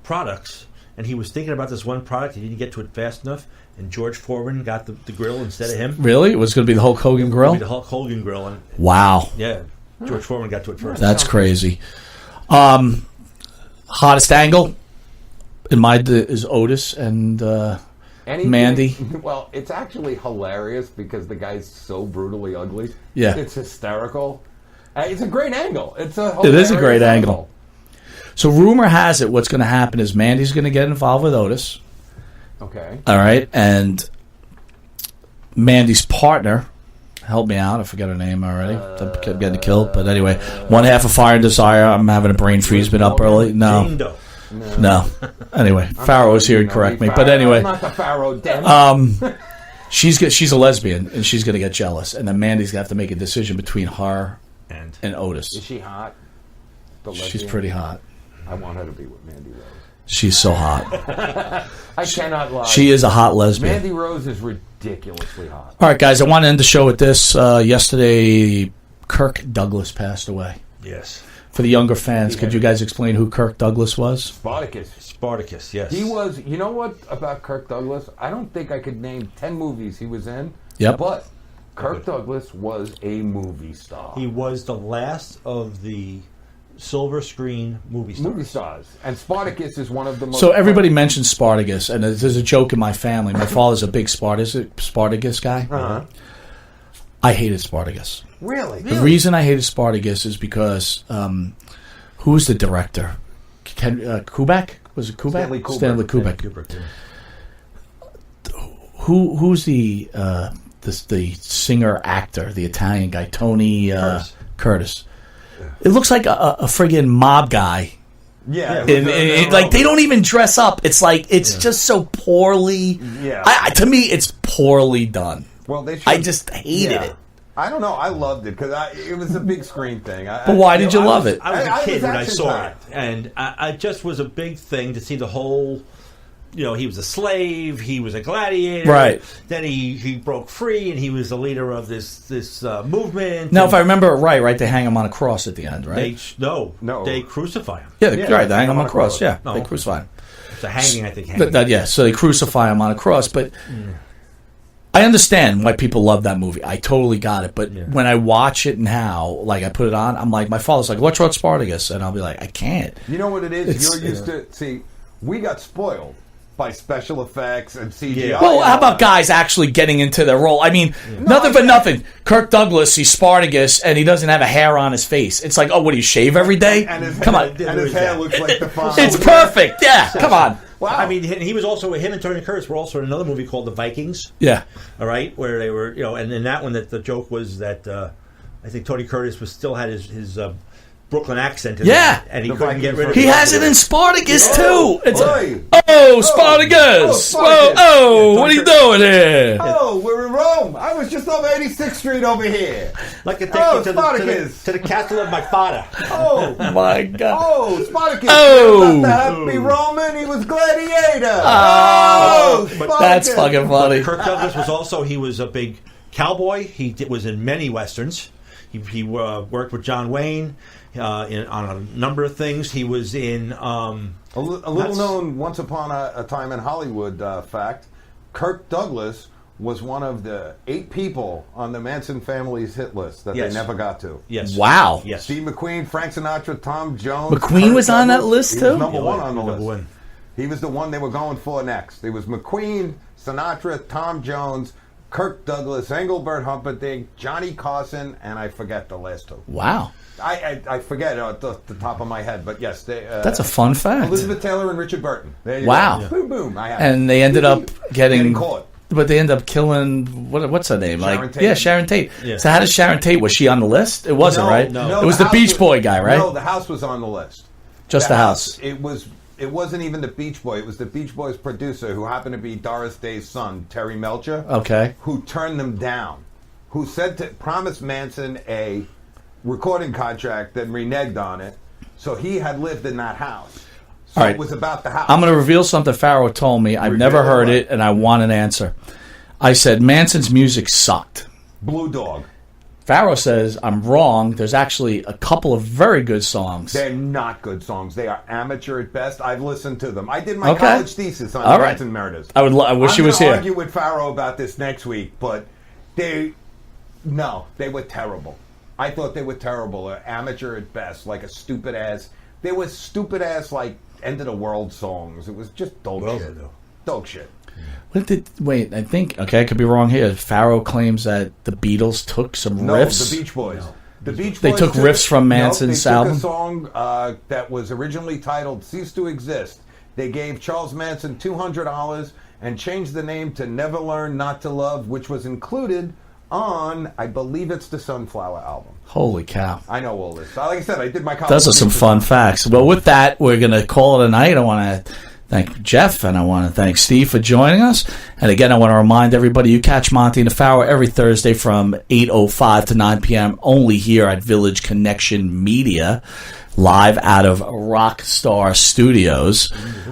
products, and he was thinking about this one product, he didn't get to it fast enough, and George Foreman got the grill instead of him. Really? It was going to be the Hulk Hogan grill? The Hulk Hogan grill. And, wow. Yeah. George Foreman got to it first. That's crazy. Hottest angle in my is Otis and Mandy. Well, it's actually hilarious because the guy's so brutally ugly. Yeah. It's hysterical. It's a great angle. It is a great angle. So rumor has it what's going to happen is Mandy's going to get involved with Otis. Okay. All right. And Mandy's partner, help me out, I forgot her name already. I kept getting killed. But anyway, one half of Fire and Desire. I'm having a brain freeze. Been up early. No. Anyway, Pharaoh is here to correct me. But anyway. I'm not the Pharaoh, damn it. She's a lesbian, and she's going to get jealous. And then Mandy's going to have to make a decision between her and Otis. Is she hot? She's pretty hot. I want her to be with Mandy Rose. She's so hot. I cannot lie. She is a hot lesbian. Mandy Rose is ridiculously hot. All right, guys, I want to end the show with this. Yesterday, Kirk Douglas passed away. Yes. For the younger fans, could you guys explain who Kirk Douglas was? Spartacus, yes. He was, you know what about Kirk Douglas? I don't think I could name 10 movies he was in. Yep. But Kirk Douglas was a movie star. He was the last of the silver screen movie stars. And Spartacus is one of the most... So everybody mentions Spartacus, and there's a joke in my family. My father's a big Spartacus guy. Uh-huh. I hated Spartacus. Really? The reason I hated Spartacus is because who's the director? Kubrick? Was it Kubrick? Stanley Kubrick. Who's the singer actor, the Italian guy, Tony Curtis? It looks like a friggin' mob guy. Yeah. Like they don't even dress up. It's like it's just so poorly. Yeah. To me, it's poorly done. Well, I just hated it. I don't know. I loved it because it was a big screen thing. But why did you love it? I was a kid when I saw it, and I just was a big thing to see the whole. You know, he was a slave. He was a gladiator. Right. Then he broke free, and he was the leader of this movement. Now, if I remember it right, they hang him on a cross at the end, right? No, they crucify him. Yeah, right. They hang him on a cross. Yeah, they crucify him. It's a hanging, I think. Yeah, so they crucify him on a cross. But I understand why people love that movie. I totally got it. But when I watch it now, like I put it on, I'm like, my father's like, "What's wrong, Spartacus?" And I'll be like, "I can't." You know what it is? You're used to see. We got spoiled by special effects and CGI. Yeah. Well, how about guys actually getting into their role? I mean, nothing. Kirk Douglas, he's Spartacus, and he doesn't have a hair on his face. It's like, oh, what do you shave every day? Come on. And his hair looks like the Pharaoh. It's perfect. Yeah, come on. Wow. I mean, he was also him and Tony Curtis were also in another movie called The Vikings. Yeah. All right, where they were, and in that one, that the joke was that I think Tony Curtis still had his Brooklyn accent. And he couldn't get rid of it. He has it in Spartacus too. It's Spartacus! What are you doing here? Oh, we're in Rome. I was just on 86th Street over here. Like to take you to the castle of my father. Oh my God! Oh, Spartacus! Oh, not the happy Roman. He was gladiator. Oh, Spartacus. That's fucking funny. But Kirk Douglas was a big cowboy. He was in many westerns. He worked with John Wayne. On a number of things. He was in... a little known Once Upon a Time in Hollywood fact, Kirk Douglas was one of the 8 people on the Manson family's hit list that they never got to. Yes. Wow. Yes. Steve McQueen, Frank Sinatra, Tom Jones. McQueen Kirk was on Douglas. that list too? He was number one on the list. He was the one they were going for next. It was McQueen, Sinatra, Tom Jones, Kirk Douglas, Engelbert Humperdinck, Johnny Carson, and I forget the last 2. Wow. I forget at the top of my head, but yes. That's a fun fact. Elizabeth Taylor and Richard Burton. There you wow. go. Boom, boom. And they ended up getting caught. But they ended up killing, what's her name? Sharon Tate. Yeah, Sharon Tate. Yeah. So how does Sharon Tate, was she on the list? It wasn't, right? No. It was the Beach Boy guy, right? No, the house was on the list. Just the house. It was It wasn't even the Beach Boy. It was the Beach Boys producer, who happened to be Doris Day's son, Terry Melcher. Okay. Who turned them down. Who promised Manson a recording contract, then reneged on it. So he had lived in that house. So All right. It was about the house. I'm going to reveal something Pharaoh told me. I've never heard it, and I want an answer. I said Manson's music sucked. Blue Dog. Pharaoh says I'm wrong. There's actually a couple of very good songs. They're not good songs. They are amateur at best. I've listened to them. I did my college thesis on Manson murders. I wish he was here. I'm going to argue with Pharaoh about this next week, but they were terrible. I thought they were terrible. Amateur at best, like a stupid ass. They were stupid ass, like end of the world songs. It was just dog shit. Dog shit. Wait, I think, I could be wrong here. Pharaoh claims that the Beatles took some riffs. No, the Beach Boys. No. The Beach Boys they took riffs from Manson's album? They took a song that was originally titled Cease to Exist. They gave Charles Manson $200 and changed the name to Never Learn Not to Love, which was included on, I believe it's the Sunflower album. Holy cow. I know all this. Like I said, I did my college. Those are some fun facts. Well, with that, we're going to call it a night. I want to thank Jeff, and I want to thank Steve for joining us. And again, I want to remind everybody, you catch Monte and the Pharaoh every Thursday from 8:05 to 9 p.m. only here at Village Connection Media, live out of Rockstar Studios.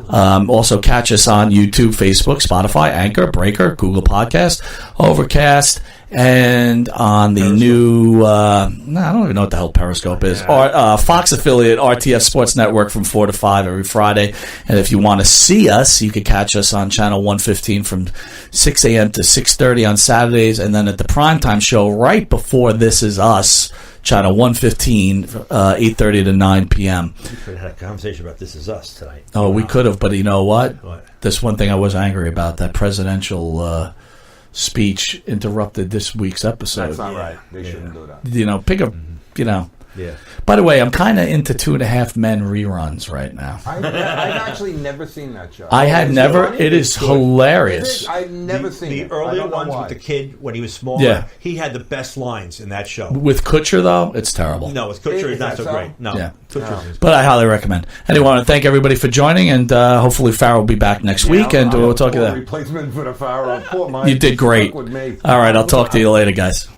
Also catch us on YouTube, Facebook, Spotify, Anchor, Breaker, Google Podcast, Overcast, and on the new, I don't even know what the hell Periscope is, Fox affiliate RTS Sports Network from 4 to 5 every Friday. And if you want to see us, you can catch us on Channel 115 from 6 a.m. to 6:30 on Saturdays. And then at the primetime show right before This Is Us, Channel 115, 8:30 to 9 p.m. We could have had a conversation about This Is Us tonight. Oh, we could have, but you know what? What? There's one thing I was angry about. That presidential speech interrupted this week's episode. That's not right. They shouldn't do that. You know, pick up, Yeah. By the way, I'm kind of into 2.5 Men reruns right now. I've actually never seen that show. I had never. It is hilarious. I've never seen the it. earlier ones with the kid when he was smaller. Yeah. He had the best lines in that show. With Kutcher, though, it's terrible. No, with Kutcher, it's not so great. No. Yeah. Kutcher. But I highly recommend. Anyway, I want to thank everybody for joining, and hopefully Pharaoh will be back next week, and we'll talk to you then. Replacement for the Pharaoh. Poor Mike. You did great. Stuck with me. All right, I'll talk to you later, guys.